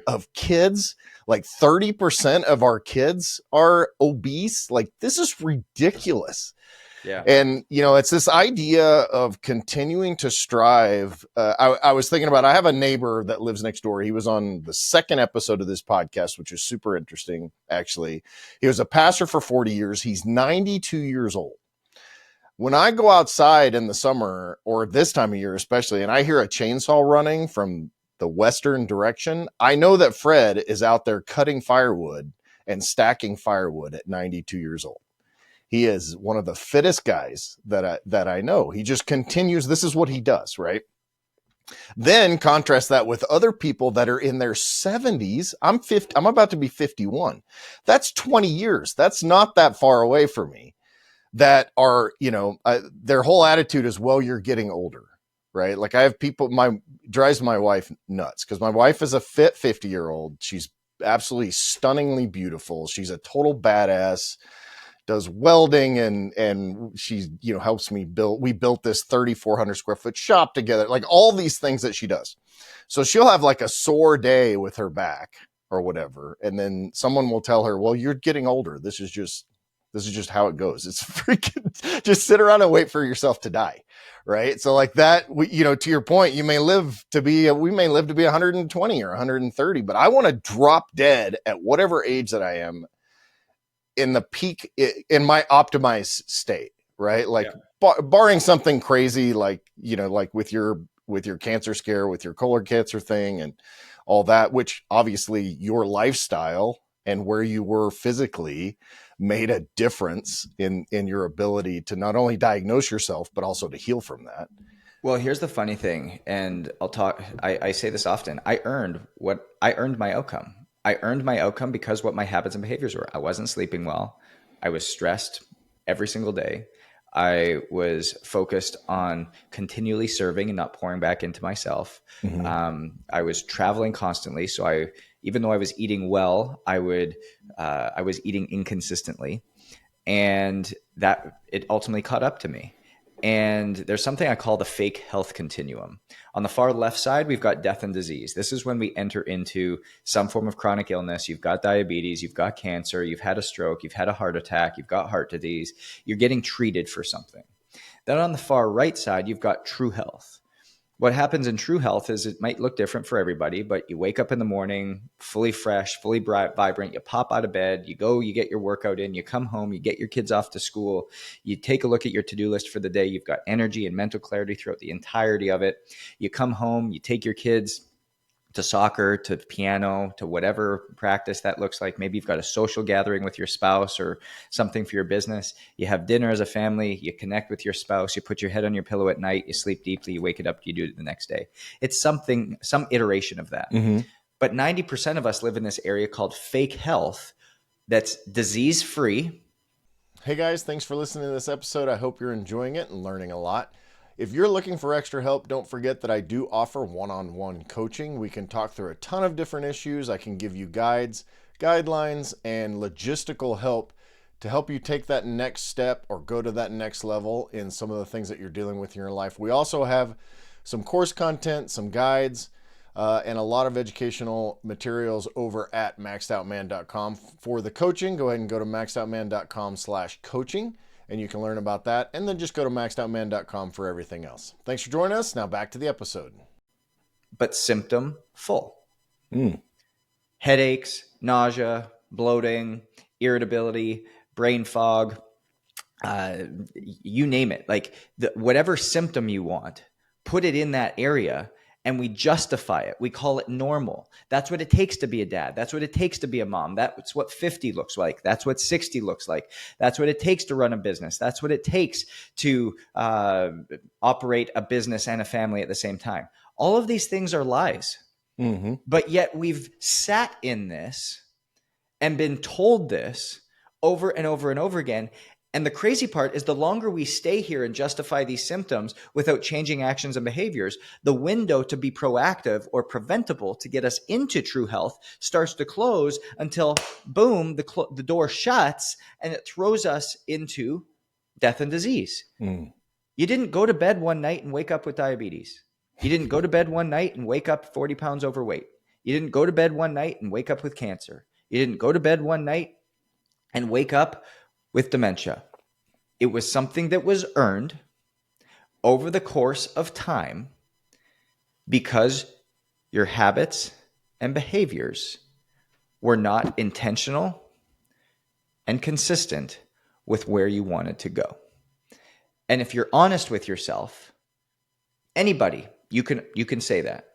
of kids, like 30% of our kids are obese. Like, this is ridiculous. Yeah. And, it's this idea of continuing to strive. I was thinking about, I have a neighbor that lives next door. He was on the second episode of this podcast, which is super interesting, actually. He was a pastor for 40 years. He's 92 years old. When I go outside in the summer, or this time of year especially, and I hear a chainsaw running from the western direction, I know that Fred is out there cutting firewood and stacking firewood at 92 years old. He is one of the fittest guys that I know. He just continues. This is what he does, right? Then contrast that with other people that are in their 70s. I'm about to be 51. That's 20 years. That's not that far away from me. That are, their whole attitude is, well, you're getting older, right? Like, I have people, drives my wife nuts, because my wife is a fit 50-year-old. She's absolutely stunningly beautiful. She's a total badass. Does welding, and she, helps me build. We built this 3,400 square foot shop together, like all these things that she does. So she'll have like a sore day with her back or whatever. And then someone will tell her, well, you're getting older. This is just how it goes. It's freaking, just sit around and wait for yourself to die. Right. So like that, to your point, we may live to be 120 or 130, but I want to drop dead at whatever age that I am, in the peak, in my optimized state, right? Like, barring something crazy, like, like with your cancer scare, with your colon cancer thing and all that, which obviously your lifestyle and where you were physically made a difference in your ability to not only diagnose yourself, but also to heal from that. Well, here's the funny thing, and I say this often. I earned my outcome. I earned my outcome because what my habits and behaviors were. I wasn't sleeping well. I was stressed every single day. I was focused on continually serving and not pouring back into myself. Mm-hmm. I was traveling constantly. So even though I was eating well, I was eating inconsistently, and that it ultimately caught up to me. And there's something I call the fake health continuum. On the far left side, we've got death and disease. This is when we enter into some form of chronic illness. You've got diabetes, you've got cancer, you've had a stroke, you've had a heart attack, you've got heart disease. You're getting treated for something. Then on the far right side, you've got true health. What happens in true health is it might look different for everybody, but you wake up in the morning fully fresh, fully vibrant. You pop out of bed, you go, you get your workout in, you come home, you get your kids off to school. You take a look at your to-do list for the day. You've got energy and mental clarity throughout the entirety of it. You come home, you take your kids to soccer, to piano, to whatever practice that looks like. Maybe you've got a social gathering with your spouse or something for your business. You have dinner as a family, you connect with your spouse, you put your head on your pillow at night, you sleep deeply, you wake it up, you do it the next day. It's some iteration of that. Mm-hmm. But 90% of us live in this area called fake health that's disease-free. Hey guys, thanks for listening to this episode. I hope you're enjoying it and learning a lot. If you're looking for extra help, don't forget that I do offer one-on-one coaching. We can talk through a ton of different issues. I can give you guides, guidelines, and logistical help to help you take that next step or go to that next level in some of the things that you're dealing with in your life. We also have some course content, some guides, and a lot of educational materials over at maxedoutman.com. For the coaching, go ahead and go to maxedoutman.com/coaching, and you can learn about that. And then just go to maxedoutman.com for everything else. Thanks for joining us. Now back to the episode. But symptom full. Headaches, nausea, bloating, irritability, brain fog, you name it. Like whatever symptom you want, put it in that area and we justify it. We call it normal. That's what it takes to be a dad. That's what it takes to be a mom. That's what 50 looks like. That's what 60 looks like. That's what it takes to run a business. That's what it takes to operate a business and a family at the same time. All of these things are lies. But yet we've sat in this and been told this over and over and over again. And the crazy part is the longer we stay here and justify these symptoms without changing actions and behaviors, the window to be proactive or preventable to get us into true health starts to close until, boom, the door shuts and it throws us into death and disease. You didn't go to bed one night and wake up with diabetes. You didn't go to bed one night and wake up 40 pounds overweight. You didn't go to bed one night and wake up with cancer. You didn't go to bed one night and wake up with dementia. It was something that was earned over the course of time because your habits and behaviors were not intentional and consistent with where you wanted to go. And if you're honest with yourself, anybody, you can say that.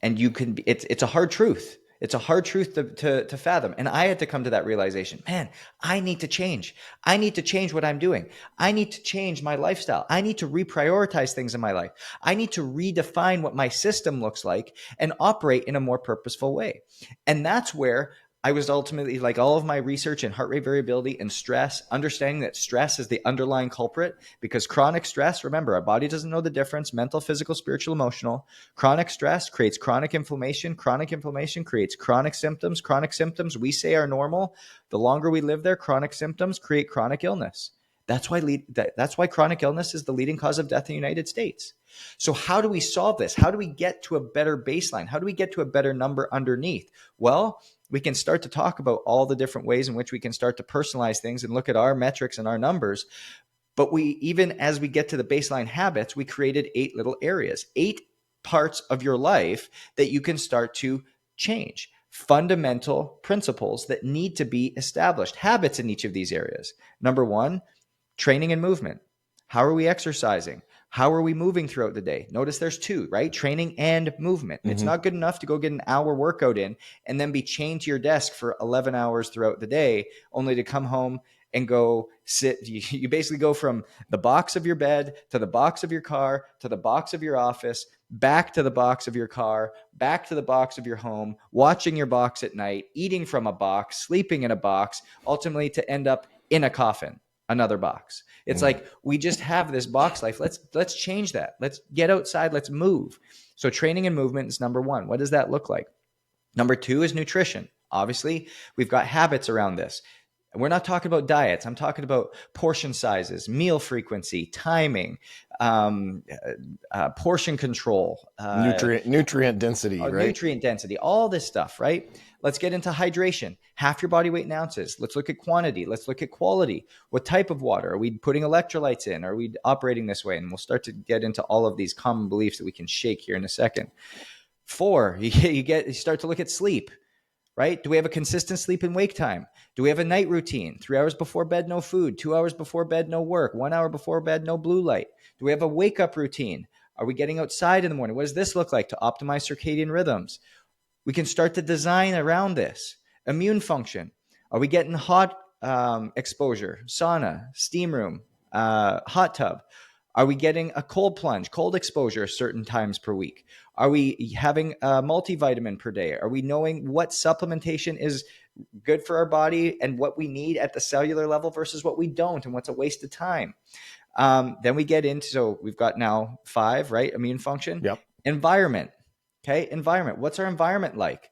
And you can be, it's a hard truth. It's a hard truth to fathom. And I had to come to that realization, man, I need to change. I need to change what I'm doing. I need to change my lifestyle. I need to reprioritize things in my life. I need to redefine what my system looks like and operate in a more purposeful way. And that's where I was ultimately, like all of my research in heart rate variability and stress, understanding that stress is the underlying culprit, because chronic stress, remember, our body doesn't know the difference: mental, physical, spiritual, emotional. Chronic stress creates chronic inflammation. Chronic inflammation creates chronic symptoms. Chronic symptoms we say are normal. The longer we live there, chronic symptoms create chronic illness. That's why chronic illness is the leading cause of death in the United States. So how do we solve this? How do we get to a better baseline? How do we get to a better number underneath? Well, we can start to talk about all the different ways in which we can start to personalize things and look at our metrics and our numbers. But even as we get to the baseline habits, we created 8 little areas, 8 parts of your life that you can start to change. Fundamental principles that need to be established, habits in each of these areas. Number 1, training and movement. How are we exercising? How are we moving throughout the day? Notice there's 2, right? Training and movement. It's not good enough to go get an hour workout in and then be chained to your desk for 11 hours throughout the day, only to come home and go sit. You basically go from the box of your bed to the box of your car to the box of your office, back to the box of your car, back to the box of your home, watching your box at night, eating from a box, sleeping in a box, ultimately to end up in a coffin. Another box. It's like we just have this box life. Let's change that. Let's get outside. Let's move. So training and movement is number 1. What does that look like? Number 2 is nutrition. Obviously, we've got habits around this. And we're not talking about diets. I'm talking about portion sizes, meal frequency, timing, portion control, nutrient density, right? Nutrient density, all this stuff, right? Let's get into hydration. Half your body weight in ounces. Let's look at quantity. Let's look at quality. What type of water? Are we putting electrolytes in? Are we operating this way? And we'll start to get into all of these common beliefs that we can shake here in a second. 4, you start to look at sleep, right? Do we have a consistent sleep and wake time? Do we have a night routine? 3 hours before bed, no food. 2 hours before bed, no work. 1 hour before bed, no blue light. Do we have a wake up routine? Are we getting outside in the morning? What does this look like to optimize circadian rhythms? We can start to design around this. Immune function. Are we getting hot exposure, sauna, steam room, hot tub? Are we getting a cold plunge, cold exposure certain times per week? Are we having a multivitamin per day? Are we knowing what supplementation is good for our body and what we need at the cellular level versus what we don't and what's a waste of time? Then we get into, so we've got now 5, right? Immune function. Yep. Environment. Okay. Environment. What's our environment like?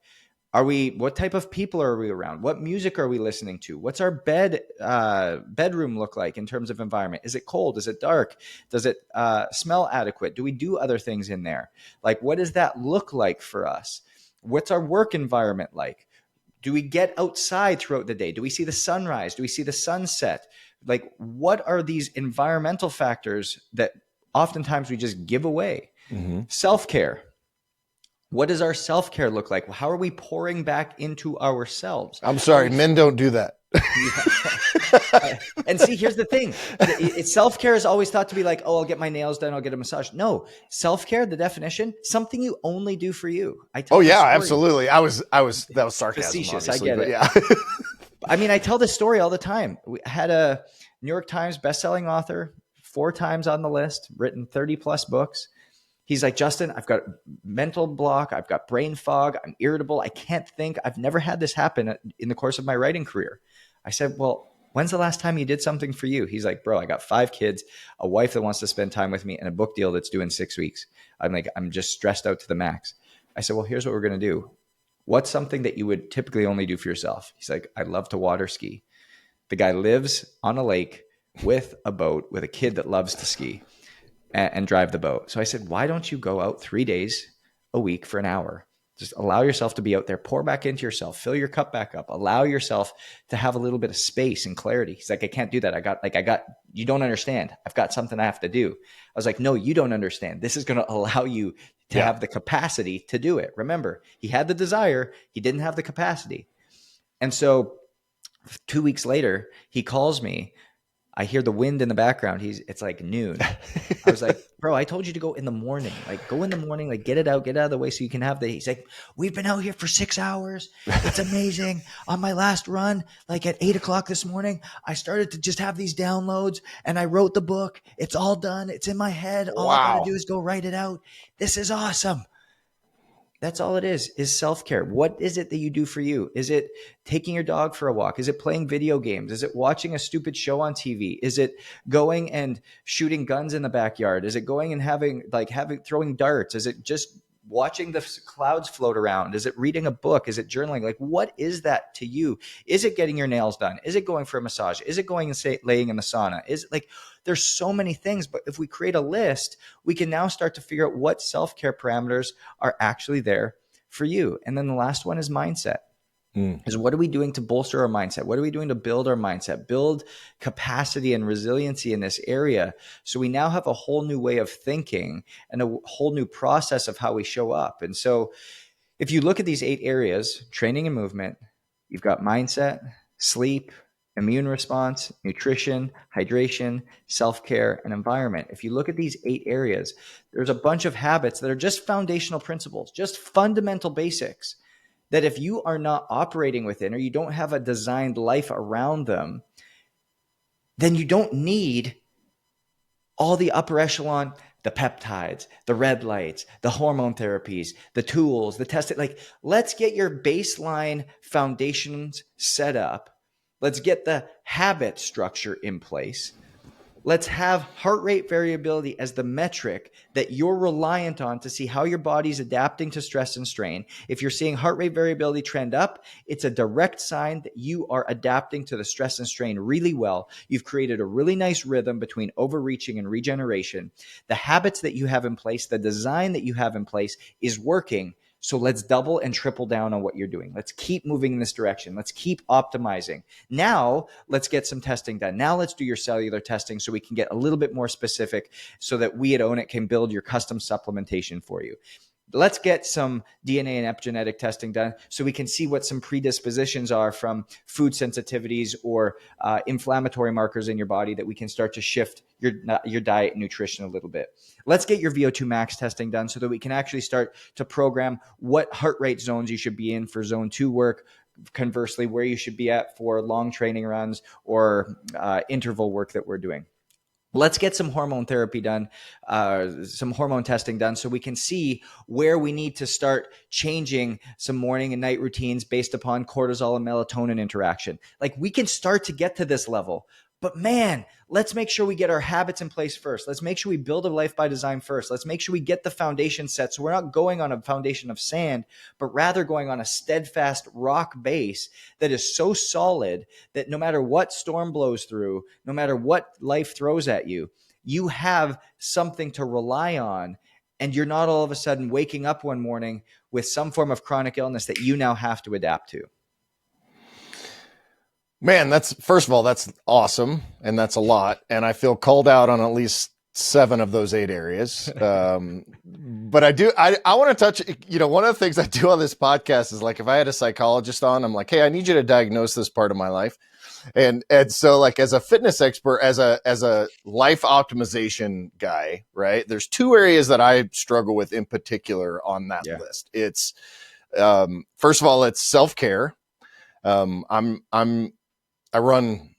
What type of people are we around? What music are we listening to? What's our bedroom look like in terms of environment? Is it cold? Is it dark? Does it smell adequate? Do we do other things in there? Like, what does that look like for us? What's our work environment like? Do we get outside throughout the day? Do we see the sunrise? Do we see the sunset? Like, what are these environmental factors that oftentimes we just give away? Mm-hmm. Self-care. What does our self-care look like? How are we pouring back into ourselves? I'm sorry, men don't do that. And see, here's the thing. Self-care is always thought to be like, oh, I'll get my nails done, I'll get a massage. No, self-care, the definition, something you only do for you. Oh yeah, absolutely. That was sarcasm. Facetious, obviously, I get it. Yeah. I mean, I tell this story all the time. We had a New York Times bestselling author, 4 times on the list, written 30 plus books. He's like, Justin, I've got mental block. I've got brain fog. I'm irritable. I can't think. I've never had this happen in the course of my writing career. I said, well, when's the last time you did something for you? He's like, bro, I got 5 kids, a wife that wants to spend time with me, and a book deal that's due in 6 weeks. I'm like, I'm just stressed out to the max. I said, well, here's what we're going to do. What's something that you would typically only do for yourself? He's like, I love to water ski. The guy lives on a lake with a boat with a kid that loves to ski and drive the boat. So I said, why don't you go out 3 days a week for an hour? Just allow yourself to be out there, pour back into yourself, fill your cup back up, allow yourself to have a little bit of space and clarity. He's like, I can't do that. You don't understand. I've got something I have to do. I was like, no, you don't understand. This is going to allow you to have the capacity to do it. Remember, he had the desire. He didn't have the capacity. And so 2 weeks later, he calls me. I hear the wind in the background. It's like noon. I was like, bro, I told you to go in the morning. Like, go in the morning, like get out of the way so you can have he's like, we've been out here for 6 hours. It's amazing. On my last run, like at 8 o'clock this morning, I started to just have these downloads and I wrote the book. It's all done. It's in my head. All I got to do is go write it out. This is awesome. That's all it is self-care. What is it that you do for you? Is it taking your dog for a walk? Is it playing video games? Is it watching a stupid show on TV? Is it going and shooting guns in the backyard? Is it going and throwing darts? Is it just watching the clouds float around? Is it reading a book? Is it journaling? Like, what is that to you? Is it getting your nails done? Is it going for a massage? Is it going and laying in the sauna? Is it like, there's so many things, but if we create a list, we can now start to figure out what self-care parameters are actually there for you. And then the last one is mindset. Is what are we doing to bolster our mindset? What are we doing to build our mindset, build capacity and resiliency in this area? So we now have a whole new way of thinking and a whole new process of how we show up. And so if you look at these 8 areas, training and movement, you've got mindset, sleep, immune response, nutrition, hydration, self-care, and environment. If you look at these 8 areas, there's a bunch of habits that are just foundational principles, just fundamental basics that if you are not operating within or you don't have a designed life around them, then you don't need all the upper echelon, the peptides, the red lights, the hormone therapies, the tools, the testing. Like, let's get your baseline foundations set up. Let's get the habit structure in place. Let's have heart rate variability as the metric that you're reliant on to see how your body's adapting to stress and strain. If you're seeing heart rate variability trend up, it's a direct sign that you are adapting to the stress and strain really well. You've created a really nice rhythm between overreaching and regeneration. The habits that you have in place, the design that you have in place is working. So let's double and triple down on what you're doing. Let's keep moving in this direction. Let's keep optimizing. Now, let's get some testing done. Now, let's do your cellular testing so we can get a little bit more specific so that we at Own It can build your custom supplementation for you. Let's get some DNA and epigenetic testing done so we can see what some predispositions are from food sensitivities or inflammatory markers in your body that we can start to shift your diet and nutrition a little bit. Let's get your VO2 max testing done so that we can actually start to program what heart rate zones you should be in for zone 2 work. Conversely, where you should be at for long training runs or interval work that we're doing. Let's get some hormone therapy done, some hormone testing done so we can see where we need to start changing some morning and night routines based upon cortisol and melatonin interaction. Like, we can start to get to this level, But man, let's make sure we get our habits in place first. Let's make sure we build a life by design first. Let's make sure we get the foundation set. So we're not going on a foundation of sand, but rather going on a steadfast rock base that is so solid that no matter what storm blows through, no matter what life throws at you, you have something to rely on. And you're not all of a sudden waking up one morning with some form of chronic illness that you now have to adapt to. Man, first of all, that's awesome. And that's a lot. And I feel called out on at least 7 of those 8 areas. But I want to touch, one of the things I do on this podcast is like, if I had a psychologist on, I'm like, hey, I need you to diagnose this part of my life. And so like as a fitness expert, as a life optimization guy, right, there's 2 areas that I struggle with in particular on that list. It's, first of all, it's self-care. I run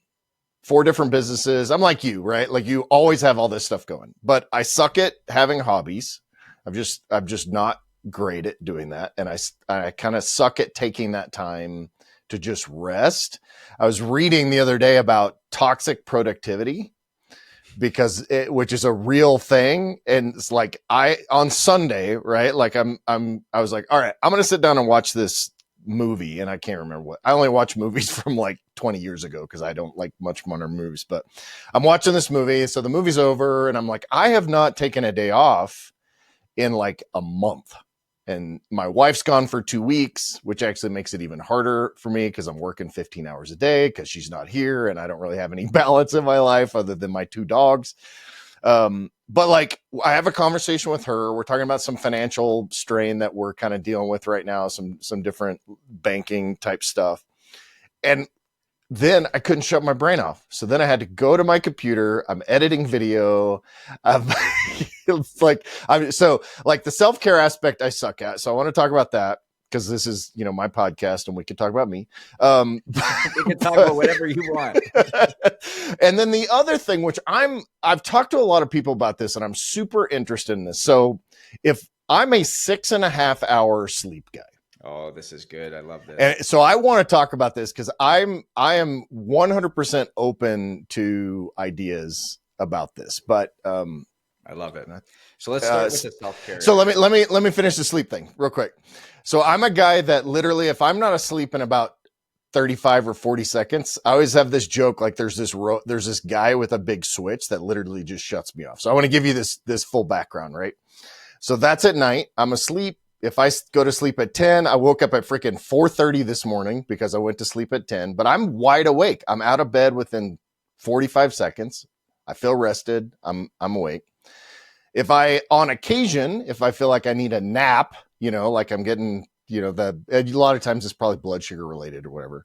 4 different businesses. I'm like you, right? Like you always have all this stuff going, but I suck at having hobbies. I'm just not great at doing that. And I kind of suck at taking that time to just rest. I was reading the other day about toxic productivity which is a real thing. And it's like on Sunday, right? Like I was like, all right, I'm going to sit down and watch this movie. And I can't remember what. I only watch movies from like 20 years ago because I don't like much modern movies, but I'm watching this movie. So the movie's over and I'm like, I have not taken a day off in like a month. And my wife's gone for 2 weeks, which actually makes it even harder for me because I'm working 15 hours a day because she's not here and I don't really have any balance in my life other than my 2 dogs. But like I have a conversation with her. We're talking about some financial strain that we're kind of dealing with right now, some different banking type stuff. And then I couldn't shut my brain off. So then I had to go to my computer. I'm editing video. It's like, so like the self-care aspect I suck at. So I want to talk about that because this is, my podcast and we can talk about me. We can talk about whatever you want. And then the other thing, which I've talked to a lot of people about this and I'm super interested in this. So if I'm a 6.5 hour sleep guy. Oh, this is good. I love this. And so I want to talk about this because I am 100% open to ideas about this, but I love it. So let's start with the self-care. So let me finish the sleep thing real quick. So I'm a guy that literally, if I'm not asleep in about 35 or 40 seconds, I always have this joke. Like there's this guy with a big switch that literally just shuts me off. So I want to give you this full background, right? So that's at night. I'm asleep. If I go to sleep at 10, I woke up at freaking 4:30 this morning because I went to sleep at 10, but I'm wide awake. I'm out of bed within 45 seconds. I feel rested. I'm awake. On occasion, if I feel like I need a nap, like I'm getting, a lot of times it's probably blood sugar related or whatever.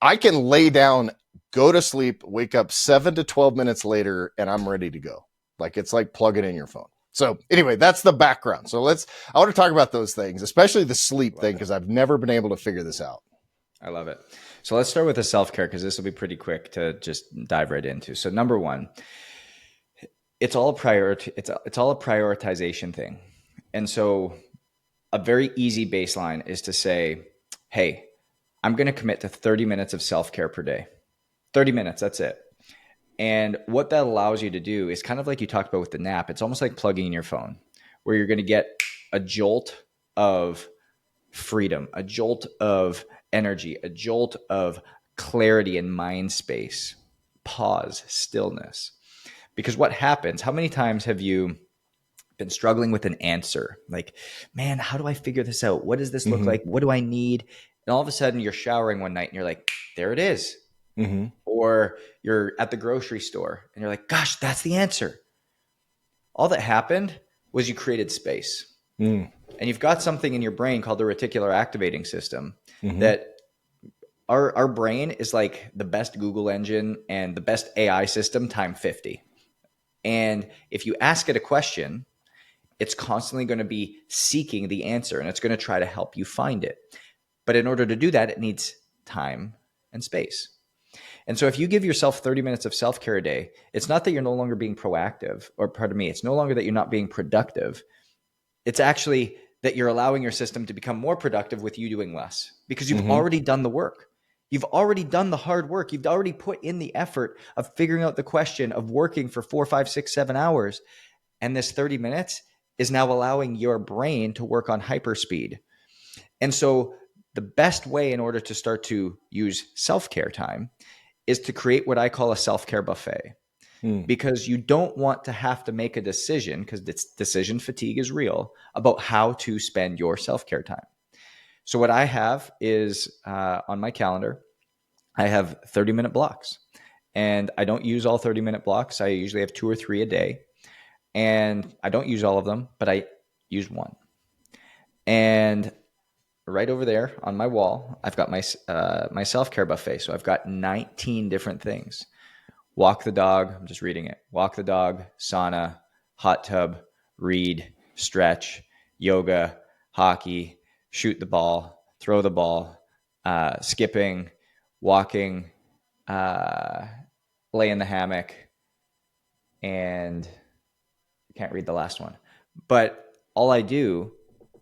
I can lay down, go to sleep, wake up 7 to 12 minutes later, and I'm ready to go. Like it's like plugging in your phone. So anyway, that's the background. So I want to talk about those things, especially the sleep thing, because I've never been able to figure this out. I love it. So let's start with the self-care because this will be pretty quick to just dive right into. So number 1, it's all a prioritization thing. And so a very easy baseline is to say, hey, I'm going to commit to 30 minutes of self-care per day. 30 minutes, that's it. And what that allows you to do is kind of like you talked about with the nap. It's almost like plugging in your phone where you're going to get a jolt of freedom, a jolt of energy, a jolt of clarity and mind space, pause, stillness. Because what happens, how many times have you been struggling with an answer? Like, man, how do I figure this out? What does this look like? What do I need? And all of a sudden you're showering one night and you're like, there it is. Mm-hmm. Or you're at the grocery store and you're like, gosh, that's the answer. All that happened was you created space. And you've got something in your brain called the reticular activating system that our brain is like the best Google engine and the best AI system times 50. And if you ask it a question, it's constantly going to be seeking the answer and it's going to try to help you find it. But in order to do that, it needs time and space. And so if you give yourself 30 minutes of self-care a day, it's not that you're no longer being proactive, or pardon me, it's no longer that you're not being productive. It's actually that you're allowing your system to become more productive with you doing less because you've already done the work. You've already done the hard work. You've already put in the effort of figuring out the question, of working for 4, 5, 6, 7 hours. And this 30 minutes is now allowing your brain to work on hyperspeed. And so the best way in order to start to use self-care time is to create what I call a self-care buffet. Because you don't want to have to make a decision, because decision fatigue is real, about how to spend your self-care time. So what I have is on my calendar, I have 30-minute blocks. And I don't use all 30-minute blocks. I usually have 2 or 3 a day. And I don't use all of them, but I use one. And right over there on my wall, I've got my self-care buffet. So I've got 19 different things. Walk the dog. I'm just reading it. Walk the dog, sauna, hot tub, read, stretch, yoga, hockey, shoot the ball, throw the ball, skipping, walking, lay in the hammock, and I can't read the last one. But all I do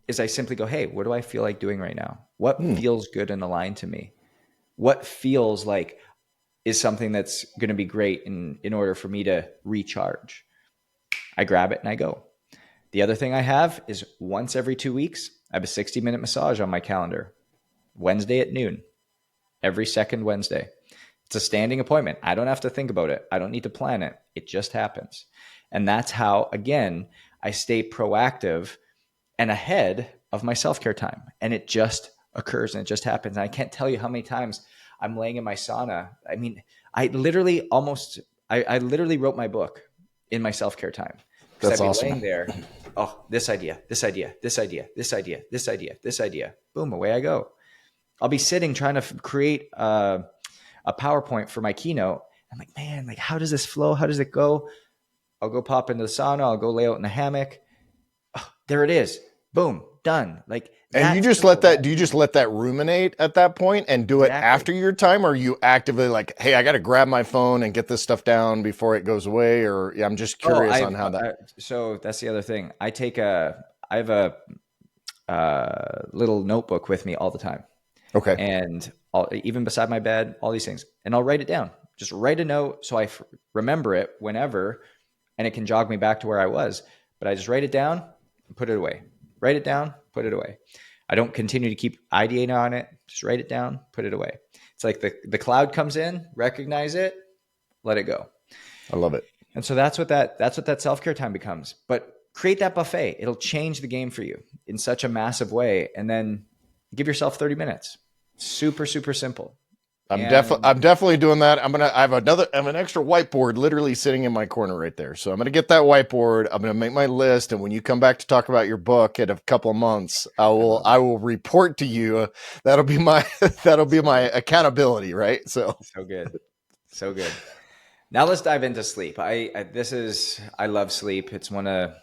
is I simply go, hey, what do I feel like doing right now? What feels good and aligned to me? What feels like is something that's going to be great in order for me to recharge? I grab it and I go. The other thing I have is once every 2 weeks, I have a 60-minute massage on my calendar. Wednesday at noon, every second Wednesday. It's a standing appointment. I don't have to think about it. I don't need to plan it. It just happens. And that's how, again, I stay proactive and ahead of my self-care time. And it just occurs and it just happens. And I can't tell you how many times I'm laying in my sauna. I mean, I literally wrote my book in my self-care time. That's I'd be awesome. laying there. Oh, this idea. Boom, away I go. I'll be sitting trying to create a PowerPoint for my keynote. I'm like, man, like, how does this flow? How does it go? I'll go pop into the sauna. I'll go lay out in the hammock. Oh, there it is. Boom, done. Like, and you just let that, do you just let that ruminate at that point and do it after your time? Or are you actively like, hey, I got to grab my phone and get this stuff down before it goes away? Or I'm just curious on how that. So that's the other thing. I have a little notebook with me all the time. Okay. And even beside my bed, all these things. And I'll write it down. Just write a note so I remember it whenever, and it can jog me back to where I was. But I just write it down and put it away. Write it down, put it away. I don't continue to keep ideating on it. Just write it down, put it away. It's like the cloud comes in, recognize it, let it go. I love it. And so that's what that self-care time becomes. But create that buffet. It'll change the game for you in such a massive way. And then give yourself 30 minutes. Super, super simple. I'm definitely doing that. I have an extra whiteboard literally sitting in my corner right there. So I'm going to get that whiteboard. I'm going to make my list. And when you come back to talk about your book in a couple of months, I will report to you. That'll be my accountability. Right. So good. So good. Now let's dive into sleep. I love sleep. It's one of,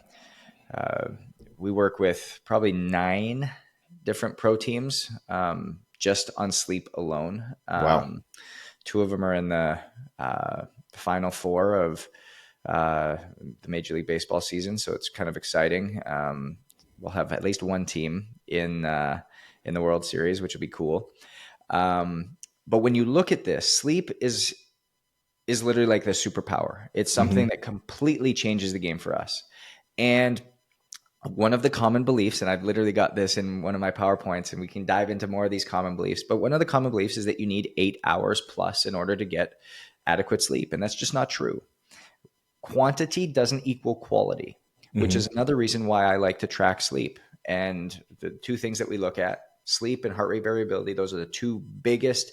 we work with probably 9 different pro teams, just on sleep alone. Wow. 2 of them are in the final 4 of the Major League Baseball season. So it's kind of exciting. We'll have at least 1 team in the World Series, which will be cool. But when you look at this, sleep is literally like the superpower. It's something that completely changes the game for us. And one of the common beliefs, and I've literally got this in one of my PowerPoints, and we can dive into more of these common beliefs, but one of the common beliefs is that you need 8 hours plus in order to get adequate sleep. And that's just not true. Quantity doesn't equal quality, which is another reason why I like to track sleep. And the 2 things that we look at, sleep and heart rate variability, those are the 2 biggest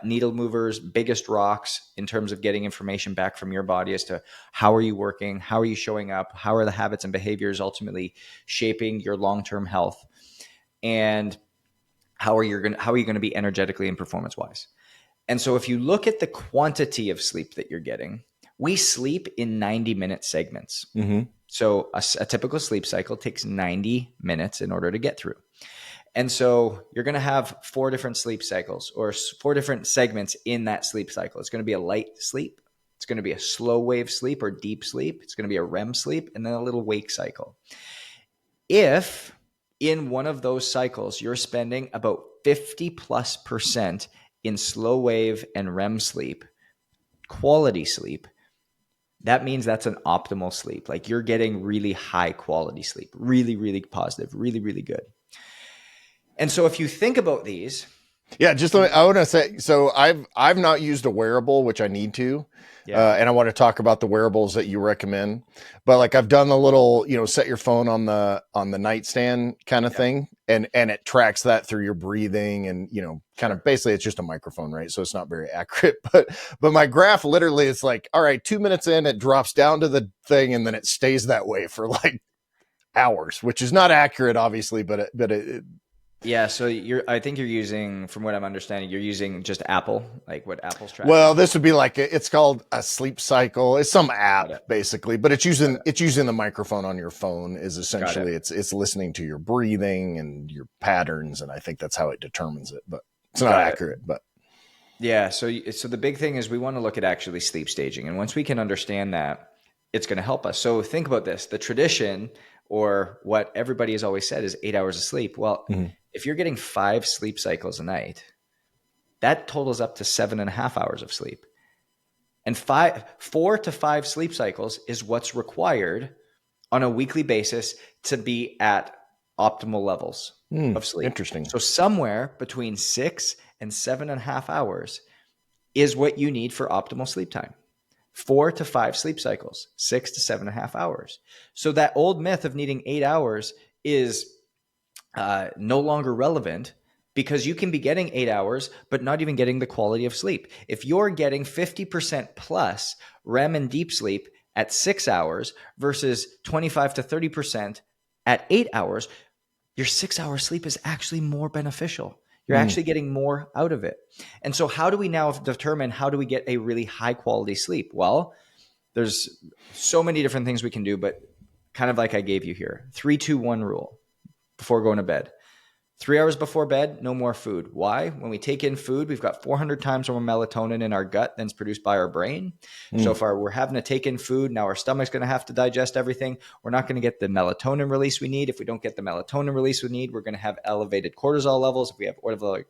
needle movers, biggest rocks in terms of getting information back from your body as to how are you working, how are you showing up, how are the habits and behaviors ultimately shaping your long-term health, and how are you going to be energetically and performance-wise. And so if you look at the quantity of sleep that you're getting, we sleep in 90-minute segments. So a typical sleep cycle takes 90 minutes in order to get through. And so you're going to have 4 different sleep cycles, or 4 different segments in that sleep cycle. It's going to be a light sleep. It's going to be a slow wave sleep or deep sleep. It's going to be a REM sleep, and then a little wake cycle. If in one of those cycles, you're spending about 50+% in slow wave and REM sleep, quality sleep, that means that's an optimal sleep. Like you're getting really high quality sleep, really, really positive, really, really good. And so if you think about these. Yeah, I want to say, so I've not used a wearable, which I need to. Yeah. And I want to talk about the wearables that you recommend. But like I've done the little, set your phone on the nightstand kind of thing, and it tracks that through your breathing and kind of basically it's just a microphone, right? So it's not very accurate. But my graph literally is like, all right, 2 minutes in, it drops down to the thing, and then it stays that way for like hours, which is not accurate, obviously, but it yeah. So I think you're using, from what I'm understanding, you're using just Apple, like what Apple's tracking. Well, this would be like it's called a sleep cycle. It's some app basically, but it's using the microphone on your phone. Is essentially it's listening to your breathing and your patterns, and I think that's how it determines it. But it's not accurate. But yeah, so the big thing is we want to look at actually sleep staging, and once we can understand that, it's going to help us. So think about this: the tradition, or what everybody has always said, is 8 hours of sleep. Well, if you're getting 5 sleep cycles a night, that totals up to 7.5 hours of sleep. And 4 to 5 sleep cycles is what's required on a weekly basis to be at optimal levels of sleep. Interesting. So somewhere between 6 and 7.5 hours is what you need for optimal sleep time. 4 to 5 sleep cycles, 6 to 7.5 hours. So that old myth of needing 8 hours is no longer relevant, because you can be getting 8 hours, but not even getting the quality of sleep. If you're getting 50% plus REM and deep sleep at 6 hours versus 25 to 30% at 8 hours, your 6 hour sleep is actually more beneficial. You're actually getting more out of it. And so how do we now determine how do we get a really high quality sleep? Well, there's so many different things we can do, but kind of like I gave you here, 3-2-1 rule before going to bed. 3 hours before bed, no more food. Why? When we take in food, we've got 400 times more melatonin in our gut than is produced by our brain. So if we're having to take in food, now our stomach's going to have to digest everything. We're not going to get the melatonin release we need. If we don't get the melatonin release we need, we're going to have elevated cortisol levels. If we have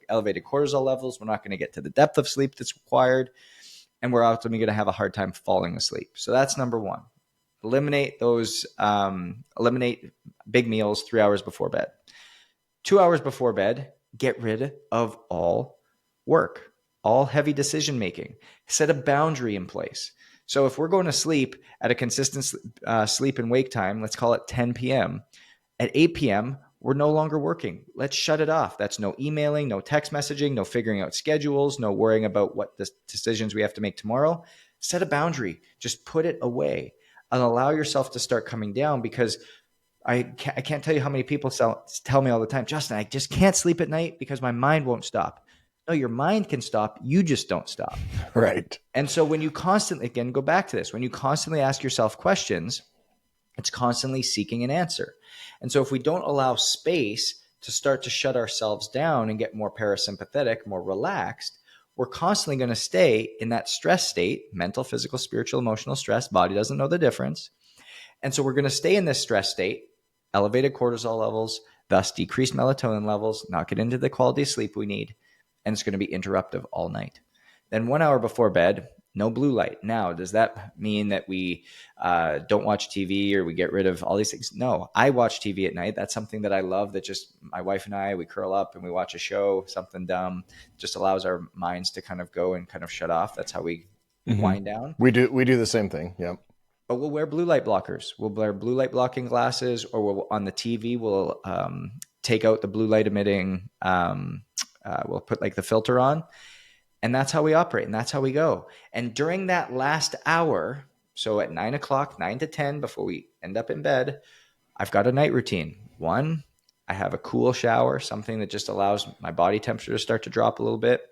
elevated cortisol levels, we're not going to get to the depth of sleep that's required. And we're ultimately going to have a hard time falling asleep. So that's number one. Eliminate big meals 3 hours before bed. 2 hours before bed, get rid of all work, all heavy decision making. Set a boundary in place. So if we're going to sleep at a consistent sleep and wake time, let's call it 10 p.m. At 8 p.m., we're no longer working. Let's shut it off. That's no emailing, no text messaging, no figuring out schedules, no worrying about what the decisions we have to make tomorrow. Set a boundary. Just put it away and allow yourself to start coming down, because I can't tell you how many people tell me all the time, Justin, I just can't sleep at night because my mind won't stop. No, your mind can stop. You just don't stop. Right. And so when you constantly, again, go back to this, when you constantly ask yourself questions, it's constantly seeking an answer. And so if we don't allow space to start to shut ourselves down and get more parasympathetic, more relaxed, we're constantly going to stay in that stress state, mental, physical, spiritual, emotional stress. Body doesn't know the difference. And so we're going to stay in this stress state, elevated cortisol levels, thus decreased melatonin levels, not get into the quality of sleep we need, and it's going to be interruptive all night. Then 1 hour before bed, no blue light. Now, does that mean that we don't watch TV or we get rid of all these things? No, I watch TV at night. That's something that I love, that just my wife and I, we curl up and we watch a show, something dumb, just allows our minds to kind of go and kind of shut off. That's how we wind down. We do the same thing. Yep. But we'll wear blue light blockers. We'll wear blue light blocking glasses, or on the TV, we'll take out the blue light emitting. We'll put like the filter on, and that's how we operate, and that's how we go. And during that last hour, so at 9 o'clock, 9 to 10, before we end up in bed, I've got a night routine. One, I have a cool shower, something that just allows my body temperature to start to drop a little bit.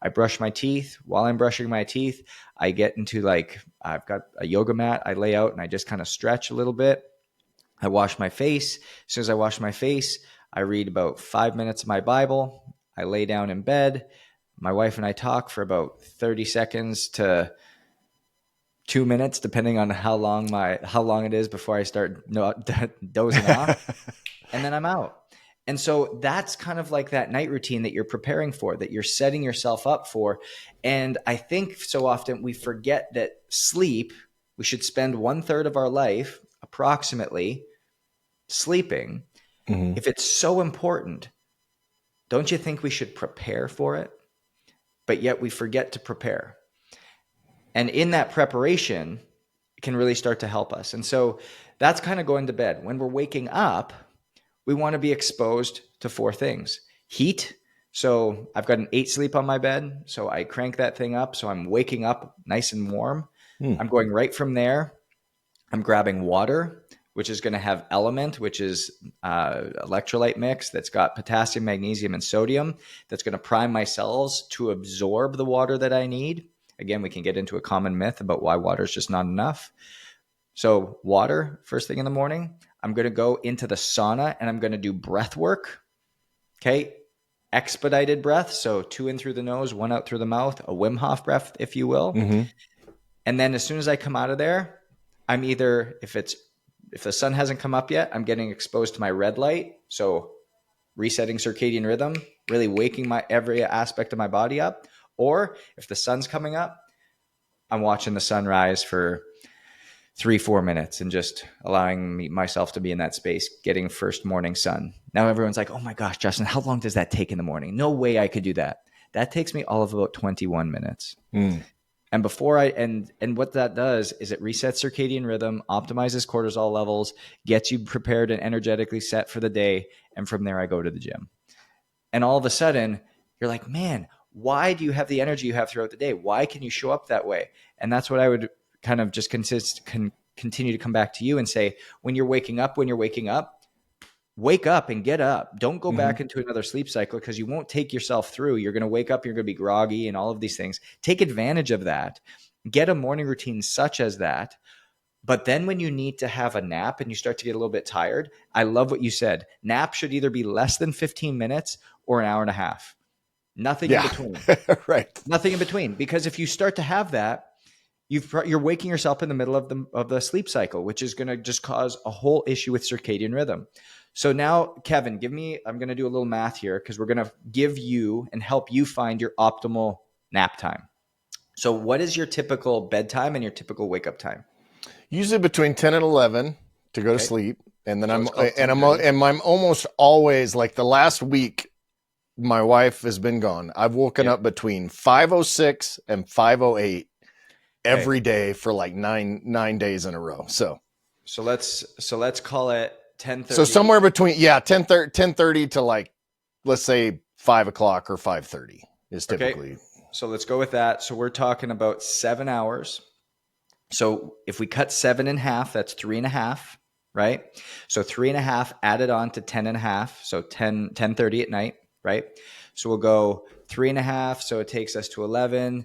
I brush my teeth. While I'm brushing my teeth, I get into I've got a yoga mat I lay out and I just kind of stretch a little bit. I wash my face. As soon as I wash my face, I read about 5 minutes of my Bible. I lay down in bed. My wife and I talk for about 30 seconds to 2 minutes, depending on how long it is before I start dozing off. And then I'm out. And so that's kind of like that night routine that you're preparing for, that you're setting yourself up for. And I think so often we forget that sleep, we should spend 1/3 of our life approximately sleeping. Mhm. If it's so important, don't you think we should prepare for it? But yet we forget to prepare. And in that preparation, it can really start to help us. And so that's kind of going to bed. When we're waking up, we want to be exposed to 4 things. Heat. So I've got an 8 sleep on my bed. So I crank that thing up. So I'm waking up nice and warm. I'm going right from there. I'm grabbing water, which is going to have element, which is electrolyte mix that's got potassium, magnesium, and sodium. That's going to prime my cells to absorb the water that I need. Again, we can get into a common myth about why water is just not enough. So water, first thing in the morning, I'm going to go into the sauna and I'm going to do breath work. Okay. Expedited breath. So 2 in through the nose, 1 out through the mouth, a Wim Hof breath, if you will. Mm-hmm. And then as soon as I come out of there, I'm either, if the sun hasn't come up yet, I'm getting exposed to my red light. So resetting circadian rhythm, really waking my every aspect of my body up. Or if the sun's coming up, I'm watching the sunrise for 3-4 minutes and just allowing myself to be in that space, getting first morning sun. Now everyone's like, oh my gosh, Justin, how long does that take in the morning? No way I could do that. That takes me all of about 21 minutes. And before and what that does is it resets circadian rhythm, optimizes cortisol levels, gets you prepared and energetically set for the day. And from there, I go to the gym. And all of a sudden, you're like, man, why do you have the energy you have throughout the day? Why can you show up that way? And that's what I would kind of just continue to come back to you and say, when you're waking up, wake up and get up. Don't go back into another sleep cycle because you won't take yourself through. You're going to wake up, you're going to be groggy and all of these things. Take advantage of that. Get a morning routine such as that. But then when you need to have a nap and you start to get a little bit tired, I love what you said. Nap should either be less than 15 minutes or an hour and a half. Nothing in between. Right. Nothing in between. Because if you start to have that, you're waking yourself in the middle of the sleep cycle, which is going to just cause a whole issue with circadian rhythm. So now, Kevin, I'm going to do a little math here because we're going to give you and help you find your optimal nap time. So what is your typical bedtime and your typical wake up time? Usually between 10 and 11 to go to sleep. And then I'm almost always, like the last week, my wife has been gone. I've woken up between 5:06 and 5:08 every day for like nine days in a row. So let's call it 10:30. So somewhere between 10:30 to like, let's say 5 o'clock or 5:30 is typically. Okay. So let's go with that. So we're talking about 7 hours. So if we cut 7 in half, that's 3.5, right? So 3.5 added on to 10.5. So 10:30 at night, right? So we'll go 3.5. So it takes us to 11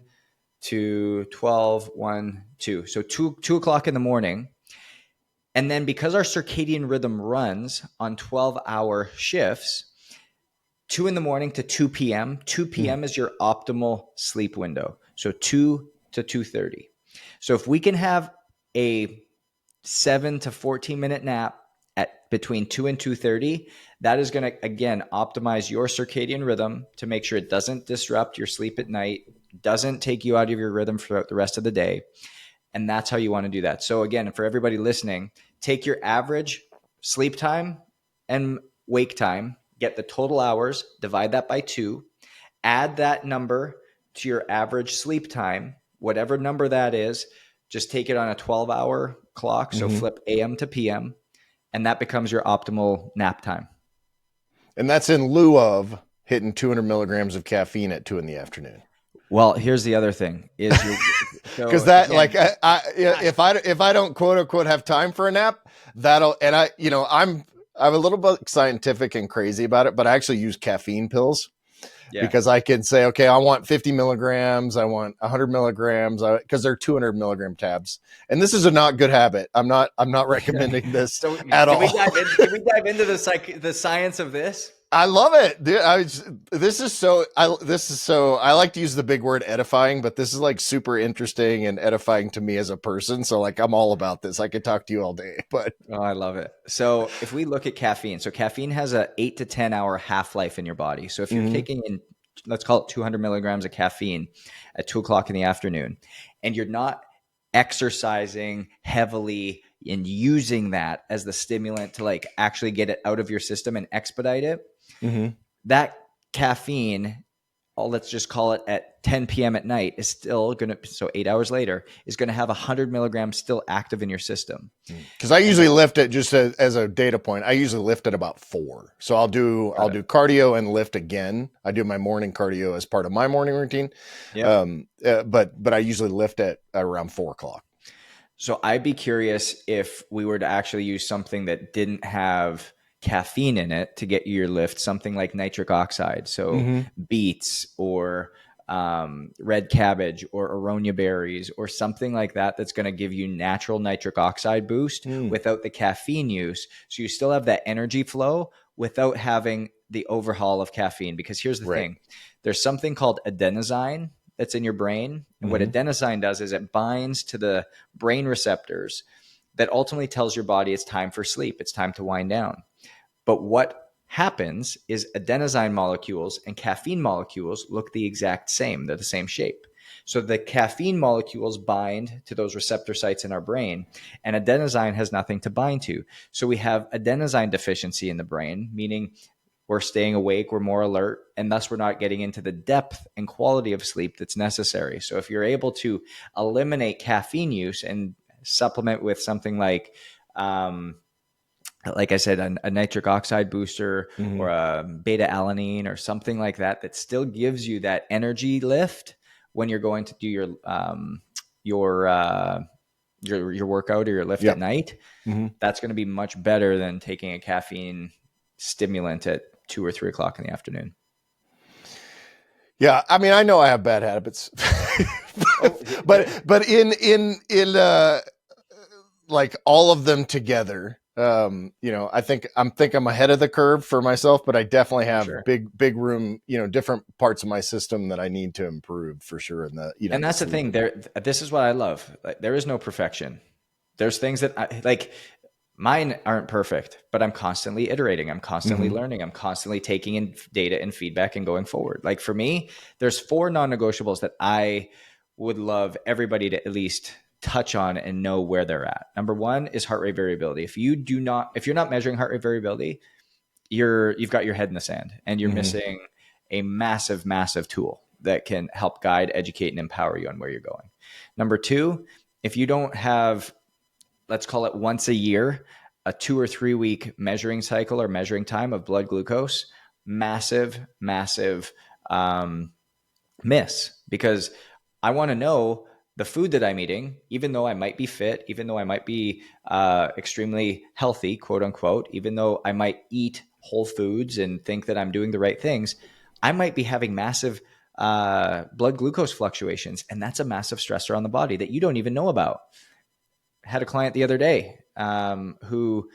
to 12, 1, 2. So 2 o'clock in the morning. And then because our circadian rhythm runs on 12-hour shifts, 2 in the morning to 2 p.m. 2 p.m. is your optimal sleep window. So 2 to 2:30. So if we can have a 7 to 14 minute nap at between 2 and 2:30, that is going to, again, optimize your circadian rhythm to make sure it doesn't disrupt your sleep at night, doesn't take you out of your rhythm throughout the rest of the day. And that's how you want to do that. So again, for everybody listening, take your average sleep time and wake time, get the total hours, divide that by 2, add that number to your average sleep time, whatever number that is, just take it on a 12-hour clock. So flip AM to PM, and that becomes your optimal nap time. And that's in lieu of hitting 200 milligrams of caffeine at 2 in the afternoon. Well, here's the other thing is because that, again, like, if I don't quote unquote have time for a nap, I'm a little bit scientific and crazy about it, but I actually use caffeine pills because I can say, okay, I want 50 milligrams, I want 100 milligrams, because they're 200 milligram tabs, and this is a not good habit. I'm not recommending this at all. Can we dive into the science of this? I love it, dude. I like to use the big word edifying, but this is like super interesting and edifying to me as a person. So like, I'm all about this. I could talk to you all day, but Oh, I love it. So if we look at caffeine, so caffeine has a 8 to 10 hour half-life in your body. So if you're taking in, let's call it 200 milligrams of caffeine at 2 o'clock in the afternoon, and you're not exercising heavily and using that as the stimulant to like actually get it out of your system and expedite it, that caffeine, let's just call it at 10 p.m. at night, is still going to, so 8 hours later, is going to have 100 milligrams still active in your system. Because I usually lift it, just as a data point, I usually lift at about 4. So I'll do cardio and lift again. I do my morning cardio as part of my morning routine. But I usually lift at around 4 o'clock. So I'd be curious if we were to actually use something that didn't have caffeine in it to get you your lift, something like nitric oxide. So beets or red cabbage or aronia berries or something like that, that's going to give you natural nitric oxide boost without the caffeine use. So you still have that energy flow without having the overhaul of caffeine. Because here's the thing, there's something called adenosine that's in your brain. And what adenosine does is it binds to the brain receptors that ultimately tells your body it's time for sleep. It's time to wind down. But what happens is adenosine molecules and caffeine molecules look the exact same. They're the same shape. So the caffeine molecules bind to those receptor sites in our brain, and adenosine has nothing to bind to. So we have adenosine deficiency in the brain, meaning we're staying awake, we're more alert, and thus we're not getting into the depth and quality of sleep that's necessary. So if you're able to eliminate caffeine use and supplement with something like I said, a nitric oxide booster or a beta alanine or something like that, that still gives you that energy lift when you're going to do your workout or your lift at night, that's going to be much better than taking a caffeine stimulant at 2 or 3 o'clock in the afternoon. Yeah, I mean, I know I have bad habits, but in like all of them together, I think I'm ahead of the curve for myself, but I definitely have big room, different parts of my system that I need to improve for sure. And that's the thing there. This is what I love. Like, there is no perfection. There's things that mine aren't perfect, but I'm constantly iterating. I'm constantly learning. I'm constantly taking in data and feedback and going forward. Like for me, there's 4 non-negotiables that I would love everybody to at least touch on and know where they're at. Number 1 is heart rate variability. If you're not measuring heart rate variability, you've got your head in the sand and you're missing a massive, massive tool that can help guide, educate, and empower you on where you're going. Number 2, if you don't have, let's call it once a year, a 2 or 3 week measuring cycle or measuring time of blood glucose, massive, massive miss, because I want to know the food that I'm eating, even though I might be fit, even though I might be extremely healthy, quote unquote, even though I might eat whole foods and think that I'm doing the right things, I might be having massive blood glucose fluctuations. And that's a massive stressor on the body that you don't even know about. I had a client the other day who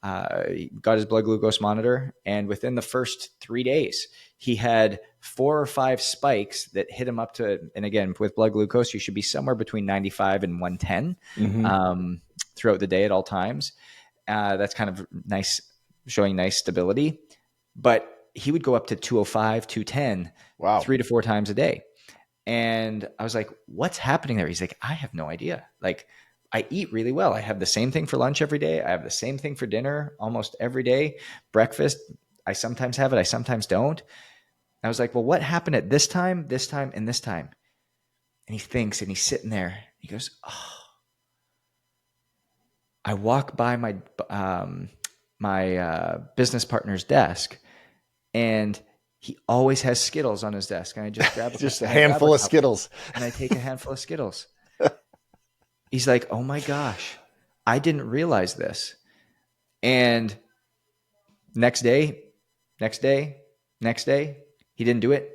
got his blood glucose monitor, and within the first 3 days, he had 4 or 5 spikes that hit him up to, and again, with blood glucose, you should be somewhere between 95 and 110 throughout the day at all times. That's kind of nice, showing nice stability. But he would go up to 205, 210, 3 to 4 times a day. And I was like, what's happening there? He's like, I have no idea. Like, I eat really well. I have the same thing for lunch every day. I have the same thing for dinner almost every day. Breakfast, I sometimes have it, I sometimes don't. I was like, well, what happened at this time, and this time? And he thinks, and he's sitting there. He goes, oh, I walk by my business partner's desk, and he always has Skittles on his desk. And I just grab just a handful of Skittles. And I take a handful of Skittles. He's like, oh my gosh, I didn't realize this. And next day, he didn't do it.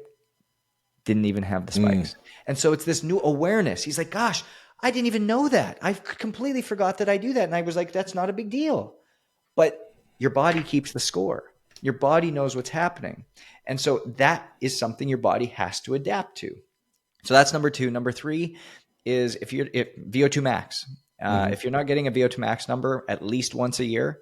Didn't even have the spikes. And so it's this new awareness. He's like, gosh, I didn't even know that. I completely forgot that I do that. And I was like, that's not a big deal. But your body keeps the score. Your body knows what's happening. And so that is something your body has to adapt to. So that's number 2. Number 3 is if VO2 max. If you're not getting a VO2 max number at least once a year,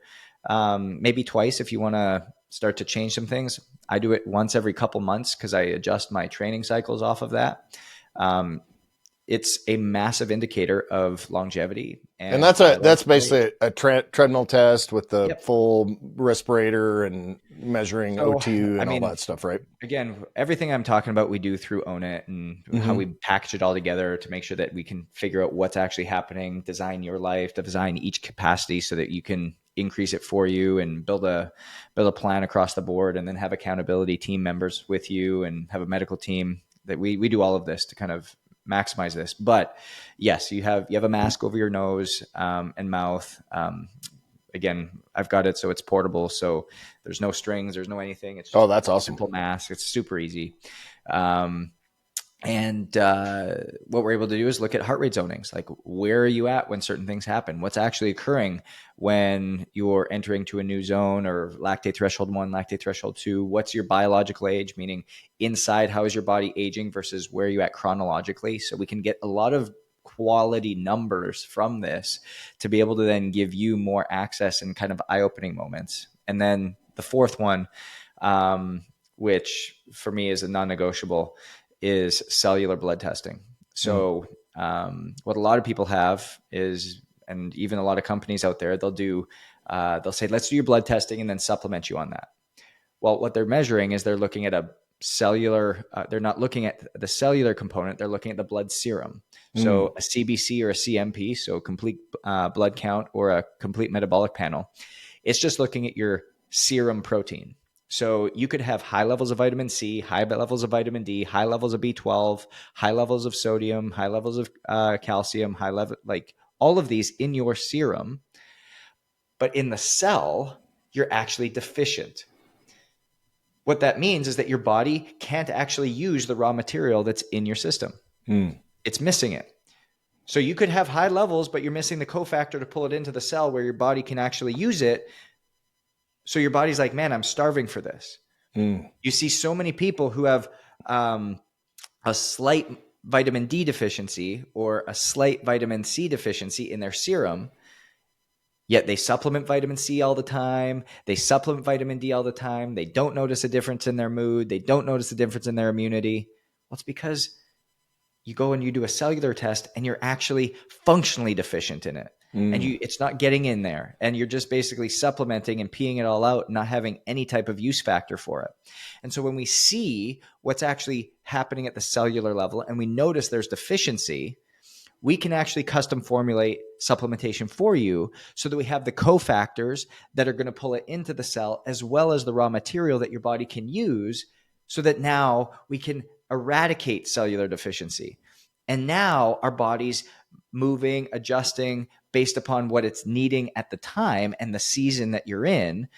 maybe twice if you want to start to change some things. I do it once every couple months because I adjust my training cycles off of that. It's a massive indicator of longevity. And that's basically a treadmill test with the full respirator and measuring O2 and all that stuff, right? Again, everything I'm talking about, we do through Own It and how we package it all together to make sure that we can figure out what's actually happening, design your life, design each capacity so that you can increase it for you and build a plan across the board, and then have accountability team members with you and have a medical team that we do all of this to kind of maximize this. But yes, you have a mask over your nose and mouth. Again, I've got it so it's portable, so there's no strings, there's no anything. It's just that's awesome. Simple mask. It's super easy. And what we're able to do is look at heart rate zonings, like where are you at when certain things happen? What's actually occurring when you're entering to a new zone, or lactate threshold 1, lactate threshold 2? What's your biological age, meaning inside, how is your body aging versus where are you at chronologically? So we can get a lot of quality numbers from this to be able to then give you more access and kind of eye-opening moments. And then the fourth one, which for me is a non-negotiable, is cellular blood testing. So what a lot of people have is, and even a lot of companies out there, they'll say, let's do your blood testing and then supplement you on that. Well, what they're measuring is they're looking at a cellular, they're not looking at the cellular component, they're looking at the blood serum. So a CBC or a CMP, so complete blood count or a complete metabolic panel, it's just looking at your serum protein. So you could have high levels of vitamin C, high levels of vitamin D, high levels of B12, high levels of sodium, high levels of calcium, high level, like all of these in your serum. But in the cell, you're actually deficient. What that means is that your body can't actually use the raw material that's in your system. It's missing it. So you could have high levels, but you're missing the cofactor to pull it into the cell where your body can actually use it. So your body's like, man, I'm starving for this. You see so many people who have a slight vitamin D deficiency or a slight vitamin C deficiency in their serum, yet they supplement vitamin C all the time. They supplement vitamin D all the time. They don't notice a difference in their mood. They don't notice a difference in their immunity. Well, it's because you go and you do a cellular test and you're actually functionally deficient in it. And it's not getting in there, and you're just basically supplementing and peeing it all out, not having any type of use factor for it. And so when we see what's actually happening at the cellular level and we notice there's deficiency, we can actually custom formulate supplementation for you so that we have the cofactors that are going to pull it into the cell, as well as the raw material that your body can use, so that now we can eradicate cellular deficiency. And now our body's moving, adjusting based upon what it's needing at the time and the season that you're in.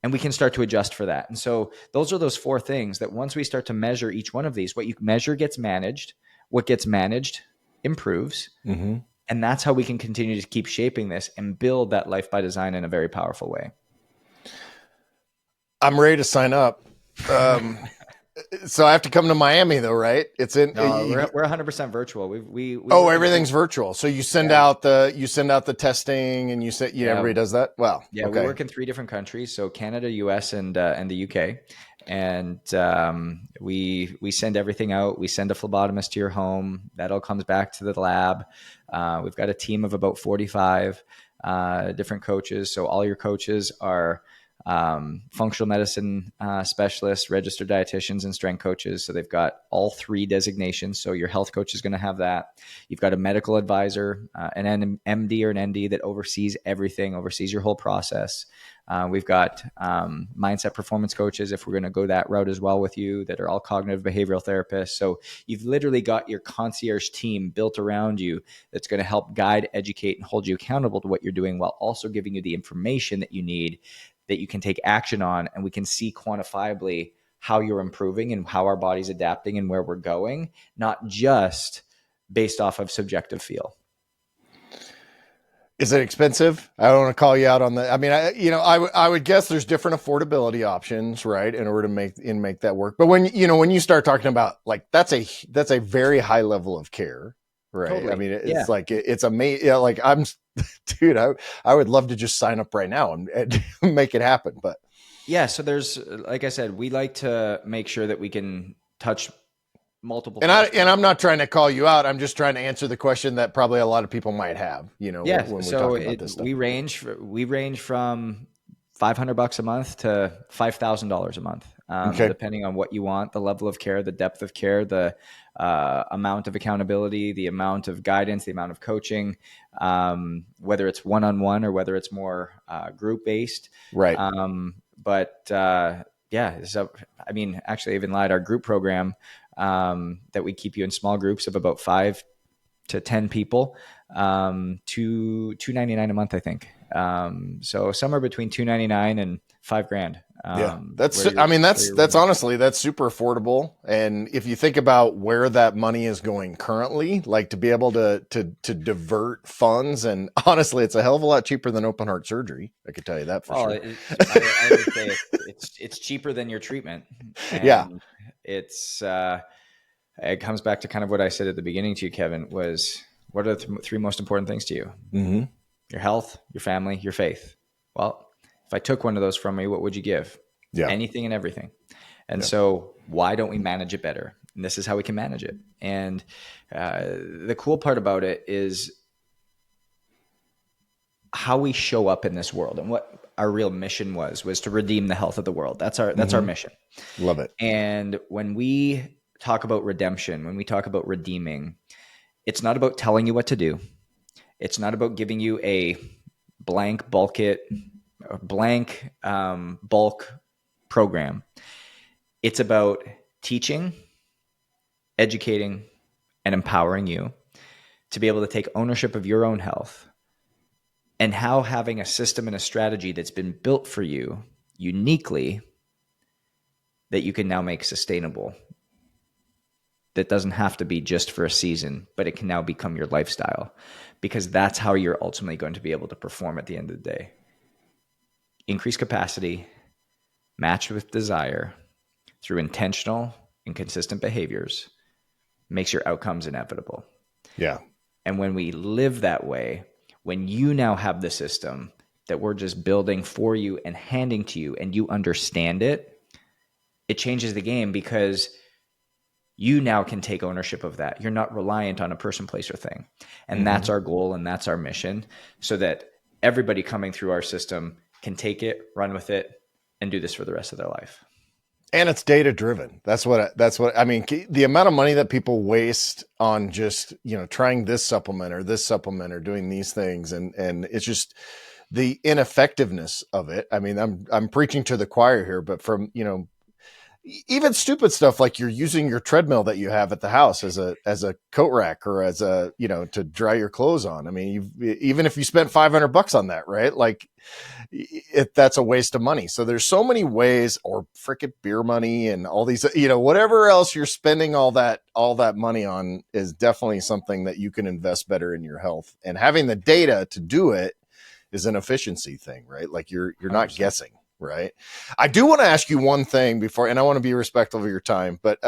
And we can start to adjust for that. And so those are those 4 things that once we start to measure each one of these, what you measure gets managed, what gets managed improves. And that's how we can continue to keep shaping this and build that life by design in a very powerful way. I'm ready to sign up. So I have to come to Miami though, right? It's in. No, we're 100% virtual. We everything's virtual. So you send out the testing, and you say everybody does that. Well, yeah, okay. We work in 3 different countries, so Canada, US, and the UK, and we send everything out. We send a phlebotomist to your home. That all comes back to the lab. We've got a team of about 45 different coaches. So all your coaches are functional medicine specialists, registered dietitians, and strength coaches. So they've got all 3 designations. So your health coach is going to have that. You've got a medical advisor, an MD or an ND that oversees everything, oversees your whole process. We've got mindset performance coaches, if we're going to go that route as well with you, that are all cognitive behavioral therapists. So you've literally got your concierge team built around you that's going to help guide, educate, and hold you accountable to what you're doing, while also giving you the information that you need that you can take action on, and we can see quantifiably how you're improving and how our body's adapting and where we're going, not just based off of subjective feel. Is it expensive? I don't want to call you out on that. I mean, I would guess there's different affordability options, right, in order to make that work. But when you start talking about like that's a very high level of care, right? Totally. I mean, it's Yeah. like it's amazing. Like I'm, dude, I would love to just sign up right now and make it happen. But Yeah. So there's, like I said, we like to make sure that we can touch multiple. I'm not trying to call you out. I'm just trying to answer the question that probably a lot of people might have. Yeah. When we're So talking about this stuff. we range from $500 a month to $5,000 a month, Okay. depending on what you want, the level of care, the depth of care, the amount of accountability, the amount of guidance, the amount of coaching, whether it's one-on-one or whether it's more group-based. Right. Yeah. So, I mean, actually, I even lied. Our group program that we keep you in small groups of about 5 to 10 people, $299 a month, I think. So somewhere between $299 and $5,000. Yeah, that's honestly, that's super affordable. And if you think about where that money is going currently, like to be able to divert funds, and honestly, it's a hell of a lot cheaper than open heart surgery. I could tell you that for sure. I would say it's cheaper than your treatment. And yeah. It comes back to kind of what I said at the beginning to you, Kevin, was what are the three most important things to you? Mm-hmm. Your health, your family, your faith. Well, if I took one of those from you, what would you give? Yeah. Anything and everything. And so why don't we manage it better? And this is how we can manage it. And the cool part about it is how we show up in this world, and what our real mission was to redeem the health of the world. That's our mission. Love it. And when we talk about redemption, when we talk about redeeming, it's not about telling you what to do. It's not about giving you a blank bulk program. It's about teaching, educating, and empowering you to be able to take ownership of your own health, and how having a system and a strategy that's been built for you uniquely that you can now make sustainable. That doesn't have to be just for a season, but it can now become your lifestyle, because that's how you're ultimately going to be able to perform at the end of the day. Increase capacity, match with desire through intentional and consistent behaviors makes your outcomes inevitable. Yeah. And when we live that way, when you now have the system that we're just building for you and handing to you, and you understand it, it changes the game, because you now can take ownership of that. You're not reliant on a person, place, or thing. And that's our goal, and that's our mission, so that everybody coming through our system can take it, run with it, and do this for the rest of their life. And it's data driven. That's what I mean. The amount of money that people waste on just, trying this supplement or doing these things. And it's just the ineffectiveness of it. I mean, I'm preaching to the choir here, but from, even stupid stuff like you're using your treadmill that you have at the house as a coat rack, or as a, to dry your clothes on. I mean, even if you spent $500 on that, right? Like that's a waste of money. So there's so many ways, or frickin' beer money and all these, whatever else you're spending all that money on is definitely something that you can invest better in your health. And having the data to do it is an efficiency thing, right? Like you're not guessing. Right. I do want to ask you one thing before, and I want to be respectful of your time, but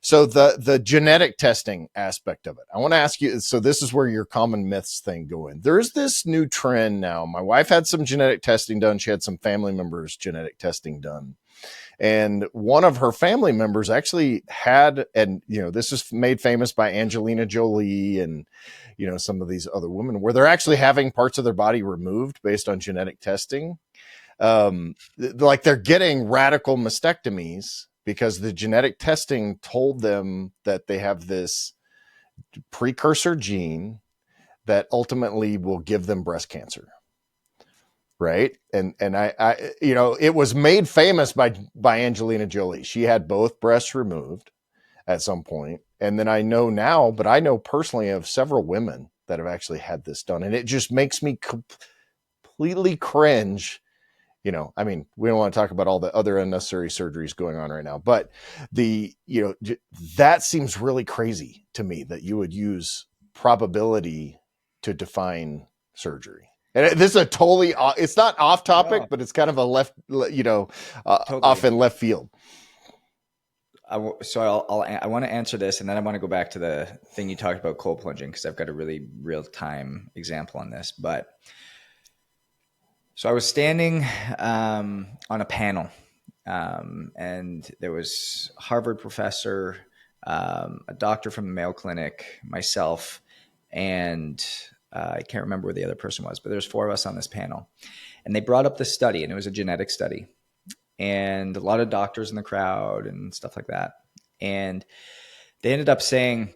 so the genetic testing aspect of it, I want to ask you, so this is where your common myths thing go in. There's this new trend now. My wife had some genetic testing done. She had some family members' genetic testing done. And one of her family members actually had, and, this is made famous by Angelina Jolie and, some of these other women, where they're actually having parts of their body removed based on genetic testing. Like they're getting radical mastectomies because the genetic testing told them that they have this precursor gene that ultimately will give them breast cancer. Right. And I it was made famous by Angelina Jolie. She had both breasts removed at some point. And then I know personally of several women that have actually had this done. And it just makes me completely cringe. I mean, we don't want to talk about all the other unnecessary surgeries going on right now, but that seems really crazy to me that you would use probability to define surgery? And this is a totally, it's not off topic, No. but it's kind of a left, Totally. off in left field. I want to answer this, and then I want to go back to the thing you talked about, cold plunging, because I've got a really real time example on this. But so I was standing on a panel, and there was a Harvard professor, a doctor from the Mayo Clinic, myself, and I can't remember where the other person was, but there's 4 of us on this panel. And they brought up this study, and it was a genetic study. And a lot of doctors in the crowd and stuff like that. And they ended up citing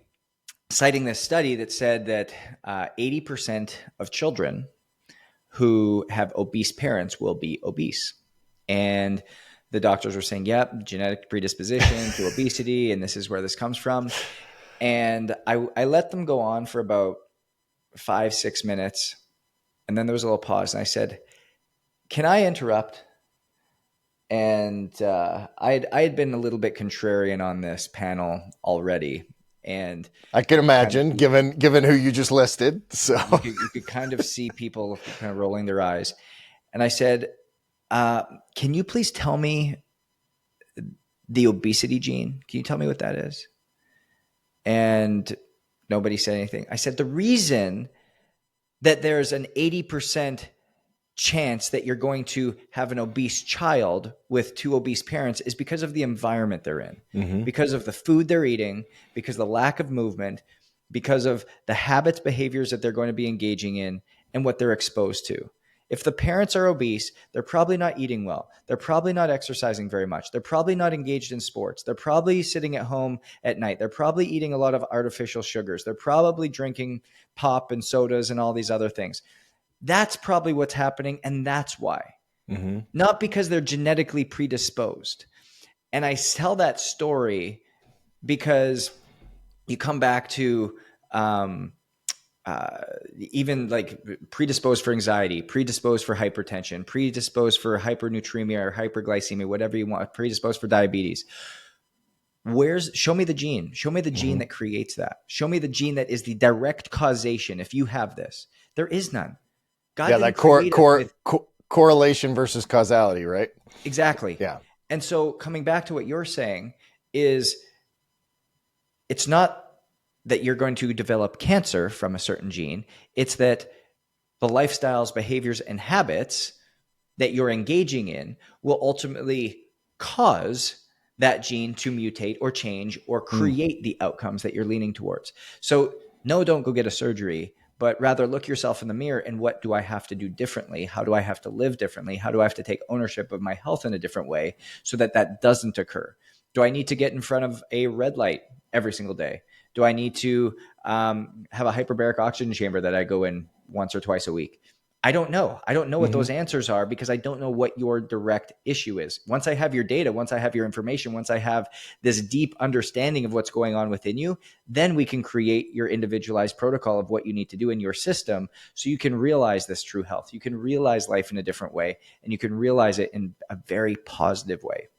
this study that said that 80% of children who have obese parents will be obese. And the doctors were saying, yep, genetic predisposition to obesity, and this is where this comes from. And I let them go on for about 5-6 minutes. And then there was a little pause. And I said, can I interrupt? And I had been a little bit contrarian on this panel already. And I can imagine, given who you just listed. So you could kind of see people kind of rolling their eyes. And I said, can you please tell me the obesity gene? Can you tell me what that is? And nobody said anything. I said, the reason that there's an 80% chance that you're going to have an obese child with 2 obese parents is because of the environment they're in, because of the food they're eating, because of the lack of movement, because of the habits, behaviors that they're going to be engaging in, and what they're exposed to. If the parents are obese, they're probably not eating well. They're probably not exercising very much. They're probably not engaged in sports. They're probably sitting at home at night. They're probably eating a lot of artificial sugars. They're probably drinking pop and sodas and all these other things. That's probably what's happening, and that's why. Not because they're genetically predisposed. And I tell that story because you come back to even like predisposed for anxiety, predisposed for hypertension, predisposed for hypernatremia or hyperglycemia, whatever you want, predisposed for diabetes. Show me the gene. Show me the gene that creates that. Show me the gene that is the direct causation. If you have this, there is none. God that correlation versus causality, right? Exactly. Yeah. And so coming back to what you're saying is it's not that you're going to develop cancer from a certain gene. It's that the lifestyles, behaviors, and habits that you're engaging in will ultimately cause that gene to mutate or change or create the outcomes that you're leaning towards. So no, don't go get a surgery, but rather look yourself in the mirror and what do I have to do differently? How do I have to live differently? How do I have to take ownership of my health in a different way so that that doesn't occur? Do I need to get in front of a red light every single day? Do I need to have a hyperbaric oxygen chamber that I go in once or twice a week? I don't know. I don't know what those answers are because I don't know what your direct issue is. Once I have your data, once I have your information, once I have this deep understanding of what's going on within you, then we can create your individualized protocol of what you need to do in your system so you can realize this true health. You can realize life in a different way, and you can realize it in a very positive way.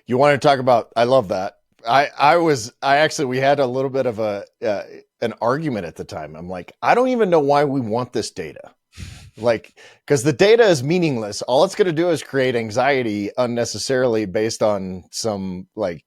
You want to talk about, I love that. We had a little bit of an argument at the time. I'm like, I don't even know why we want this data. Like, because the data is meaningless. All it's going to do is create anxiety unnecessarily based on some like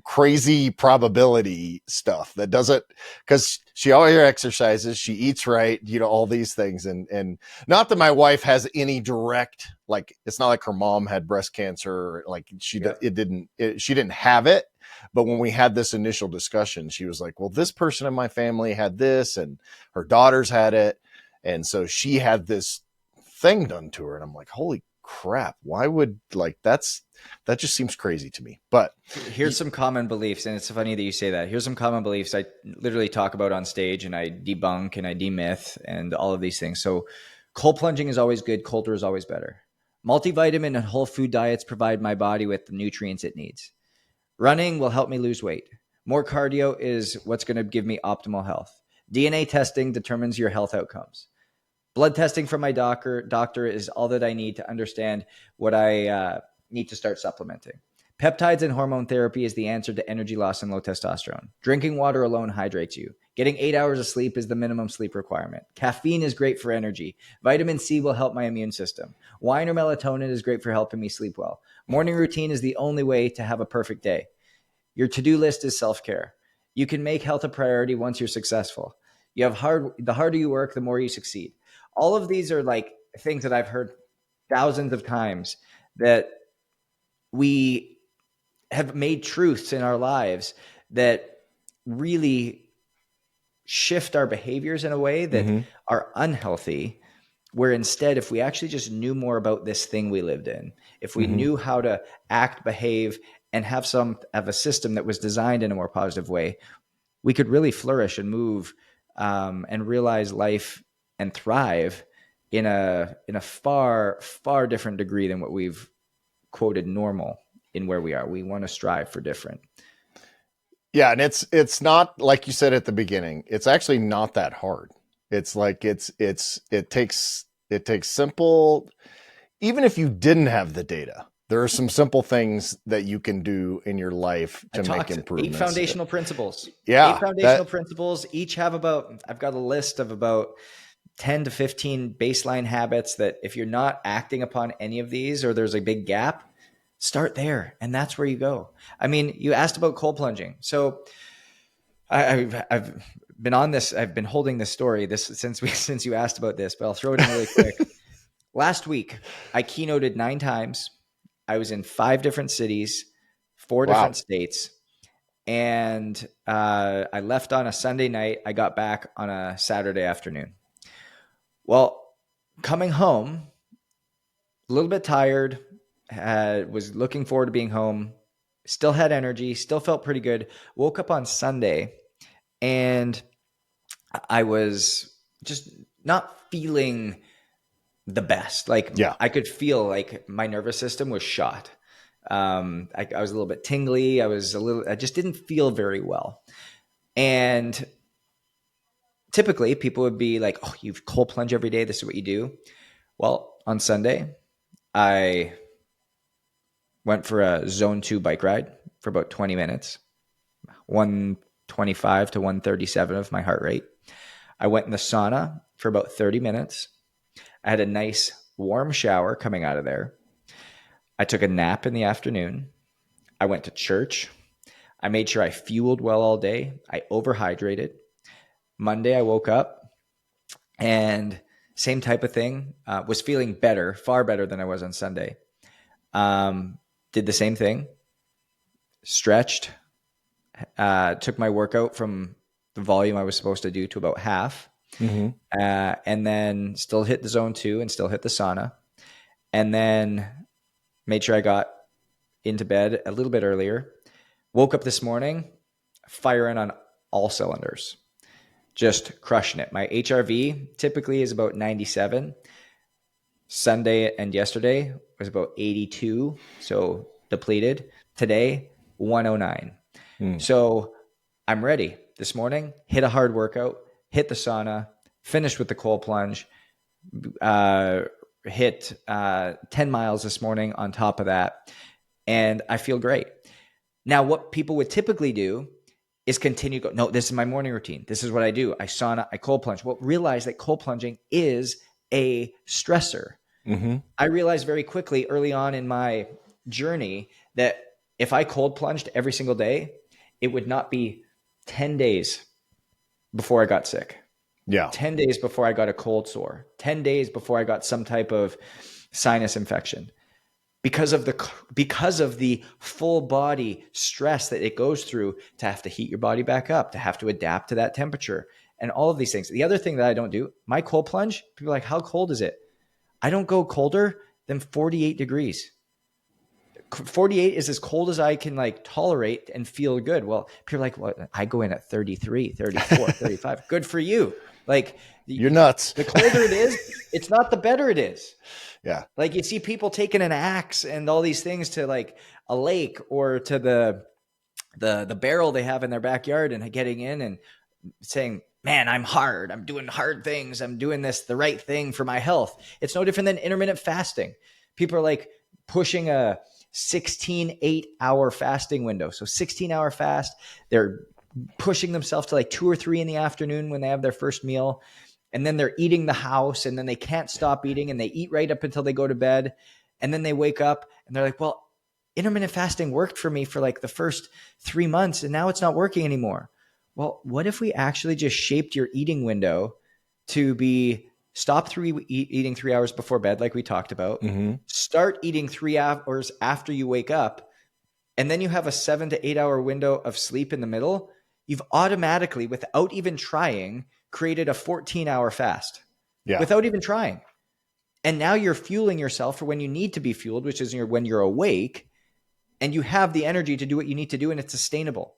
crazy probability stuff that doesn't, because she always exercises, she eats right, all these things. And not that my wife has any direct, like, it's not like her mom had breast cancer, or like she didn't have it. But when we had this initial discussion, she was like, well, this person in my family had this and her daughters had it. And so she had this thing done to her. And I'm like, holy crap, why would that just seems crazy to me. But here's some common beliefs, and it's funny that you say that. Here's some common beliefs I literally talk about on stage, and I debunk and I demyth and all of these things. So cold plunging is always good. Colder is always better. Multivitamin and whole food diets provide my body with the nutrients it needs. Running will help me lose weight. More cardio is what's going to give me optimal health. DNA testing determines your health outcomes. Blood testing from my doctor is all that I need to understand what I need to start supplementing. Peptides and hormone therapy is the answer to energy loss and low testosterone. Drinking water alone hydrates you. Getting 8 hours of sleep is the minimum sleep requirement. Caffeine is great for energy. Vitamin C will help my immune system. Wine or melatonin is great for helping me sleep well. Morning routine is the only way to have a perfect day. Your to-do list is self-care. You can make health a priority once you're successful. The harder you work, the more you succeed. All of these are like things that I've heard thousands of times that we have made truths in our lives that really shift our behaviors in a way that are unhealthy, where instead, if we actually just knew more about this thing we lived in, if we knew how to act, behave, and have a system that was designed in a more positive way, we could really flourish and move and realize life and thrive in a far, far different degree than what we've quoted normal in where we are. We want to strive for different. Yeah. And it's not like you said at the beginning, it's actually not that hard. It's like, it takes simple, even if you didn't have the data, there are some simple things that you can do in your life to make improvements. 8 foundational principles. Yeah. 8 foundational principles each have I've got a list of about 10 to 15 baseline habits that if you're not acting upon any of these, or there's a big gap, start there. And that's where you go. I mean, you asked about cold plunging. So I've been on this. I've been holding this story since you asked about this, but I'll throw it in really quick. Last week, I keynoted 9 times. I was in 5 different cities, 4 different states. And I left on a Sunday night. I got back on a Saturday afternoon. Well, coming home, a little bit tired, was looking forward to being home, still had energy, still felt pretty good. Woke up on Sunday and I was just not feeling the best. I could feel like my nervous system was shot. I was a little bit tingly. I just didn't feel very well. And typically people would be like, oh, you cold plunge every day. This is what you do. Well, on Sunday, I went for a zone 2 bike ride for about 20 minutes, 125 to 137 of my heart rate. I went in the sauna for about 30 minutes. I had a nice warm shower coming out of there. I took a nap in the afternoon. I went to church. I made sure I fueled well all day. I overhydrated. Monday, I woke up and same type of thing, was feeling better, far better than I was on Sunday. Did the same thing, stretched, took my workout from the volume I was supposed to do to about half, and then still hit the zone 2 and still hit the sauna, and then made sure I got into bed a little bit earlier. Woke up this morning, firing on all cylinders, just crushing it. My HRV typically is about 97. Sunday and yesterday was about 82, so depleted. Today, 109. So I'm ready. This morning, hit a hard workout, hit the sauna, finished with the cold plunge, hit 10 miles this morning on top of that, and I feel great. Now, what people would typically do is continue to go, no, this is my morning routine. This is what I do. I sauna, I cold plunge. Well, realize that cold plunging is a stressor. I realized very quickly early on in my journey that if I cold plunged every single day, it would not be 10 days before I got sick. Yeah. 10 days before I got a cold sore, 10 days before I got some type of sinus infection, because of the full body stress that it goes through to have to heat your body back up, to have to adapt to that temperature and all of these things. The other thing that I don't do, my cold plunge, people are like, how cold is it? I don't go colder than 48 degrees. 48 is as cold as I can tolerate and feel good. Well, people are like, well, I go in at 33, 34, 35. Good for you. You're nuts. The colder it is, it's not the better it is. Yeah. You see people taking an axe and all these things to a lake or to the barrel they have in their backyard and getting in and saying, man, I'm hard. I'm doing hard things. I'm doing the right thing for my health. It's no different than intermittent fasting. People are pushing a 16 8-hour fasting window. So 16-hour fast. They're pushing themselves to like 2 or 3 in the afternoon when they have their first meal. And then they're eating the house, and then they can't stop eating, and they eat right up until they go to bed. And then they wake up and they're like, well, intermittent fasting worked for me for like the first 3 months, and now it's not working anymore. Well, what if we actually just shaped your eating window to be stop eating 3 hours before bed, like we talked about, start eating 3 hours after you wake up, and then you have a 7 to 8 hour window of sleep in the middle. You've automatically, without even trying, created a 14-hour fast without even trying. And now you're fueling yourself for when you need to be fueled, which is when you're awake, and you have the energy to do what you need to do, and it's sustainable.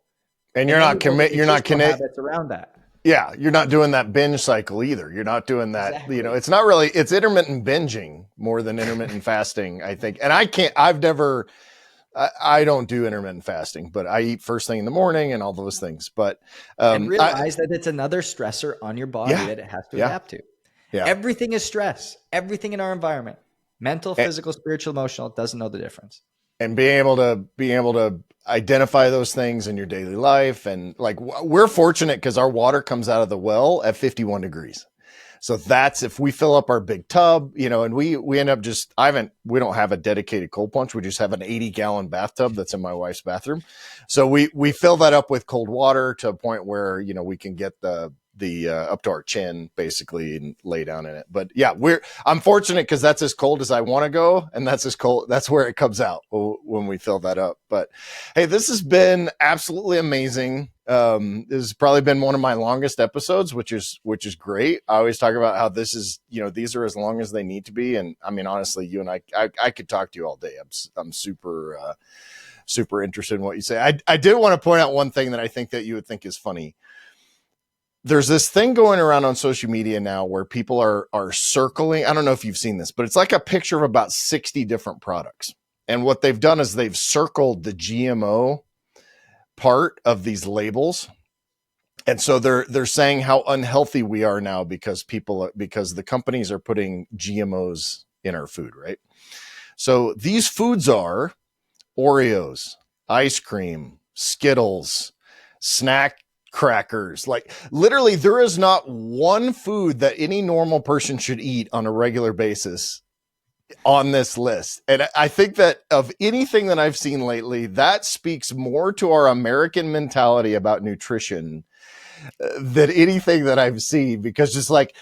And you're not habits around that. Yeah, you're not doing that binge cycle either. You're not doing that. Exactly. It's not really. It's intermittent binging more than intermittent fasting, I think. And I don't do intermittent fasting, but I eat first thing in the morning and all those things. But and realize that it's another stressor on your body that it has to adapt to. Yeah. Everything is stress. Everything in our environment, mental, physical, spiritual, emotional, doesn't know the difference. And being able to identify those things in your daily life. And like, we're fortunate because our water comes out of the well at 51 degrees. So that's if we fill up our big tub, and we end up we don't have a dedicated cold plunge. We just have an 80-gallon bathtub that's in my wife's bathroom. So we fill that up with cold water to a point where, we can get the up to our chin basically and lay down in it. But yeah, I'm fortunate because that's as cold as I want to go. And that's as cold. That's where it comes out when we fill that up. But hey, this has been absolutely amazing. This has probably been one of my longest episodes, which is great. I always talk about how this is, these are as long as they need to be. And I mean, honestly, you and I could talk to you all day. I'm super interested in what you say. I did want to point out one thing that I think that you would think is funny. There's this thing going around on social media now where people are circling. I don't know if you've seen this, but it's like a picture of about 60 different products. And what they've done is they've circled the GMO part of these labels. And so they're saying how unhealthy we are now because the companies are putting GMOs in our food, right? So these foods are Oreos, ice cream, Skittles, snack crackers. Like literally there is not one food that any normal person should eat on a regular basis on this list. And I think that of anything that I've seen lately, that speaks more to our American mentality about nutrition than anything that I've seen, because just like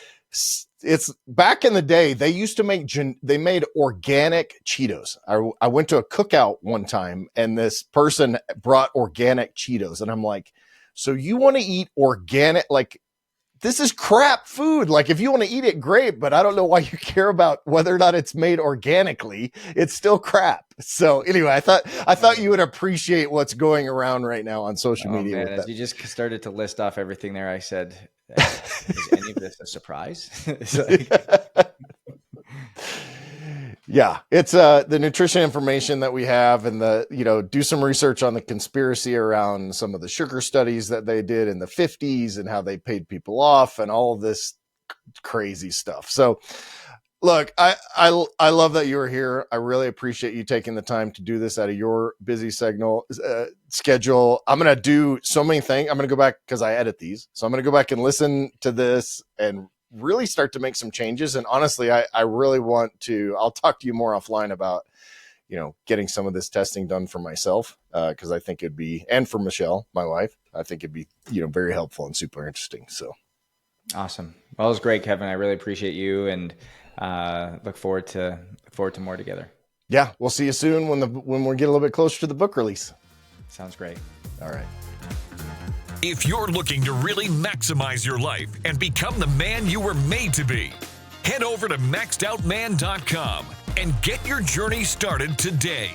it's back in the day, they used to they made organic Cheetos. I went to a cookout one time and this person brought organic Cheetos and I'm like, so you want to eat organic? Like, this is crap food. Like, if you want to eat it, great, but I don't know why you care about whether or not it's made organically. It's still crap. So anyway, I thought you would appreciate what's going around right now on social media. Man, as you just started to list off everything there, I said, is any of this a surprise? It's like... Yeah, it's the nutrition information that we have, and do some research on the conspiracy around some of the sugar studies that they did in the 50s and how they paid people off and all of this crazy stuff. So look, I love that you were here. I really appreciate you taking the time to do this out of your busy schedule. I'm going to do so many things. I'm going to go back because I edit these. So I'm going to go back and listen to this and really start to make some changes. And honestly, I really want to, I'll talk to you more offline about, getting some of this testing done for myself. Cause I think it'd be, and for Michelle, my wife, I think it'd be, very helpful and super interesting. So. Awesome. Well, it was great, Kevin. I really appreciate you and look forward to more together. Yeah. We'll see you soon when we get a little bit closer to the book release. Sounds great. All right. If you're looking to really maximize your life and become the man you were made to be, head over to maxedoutman.com and get your journey started today.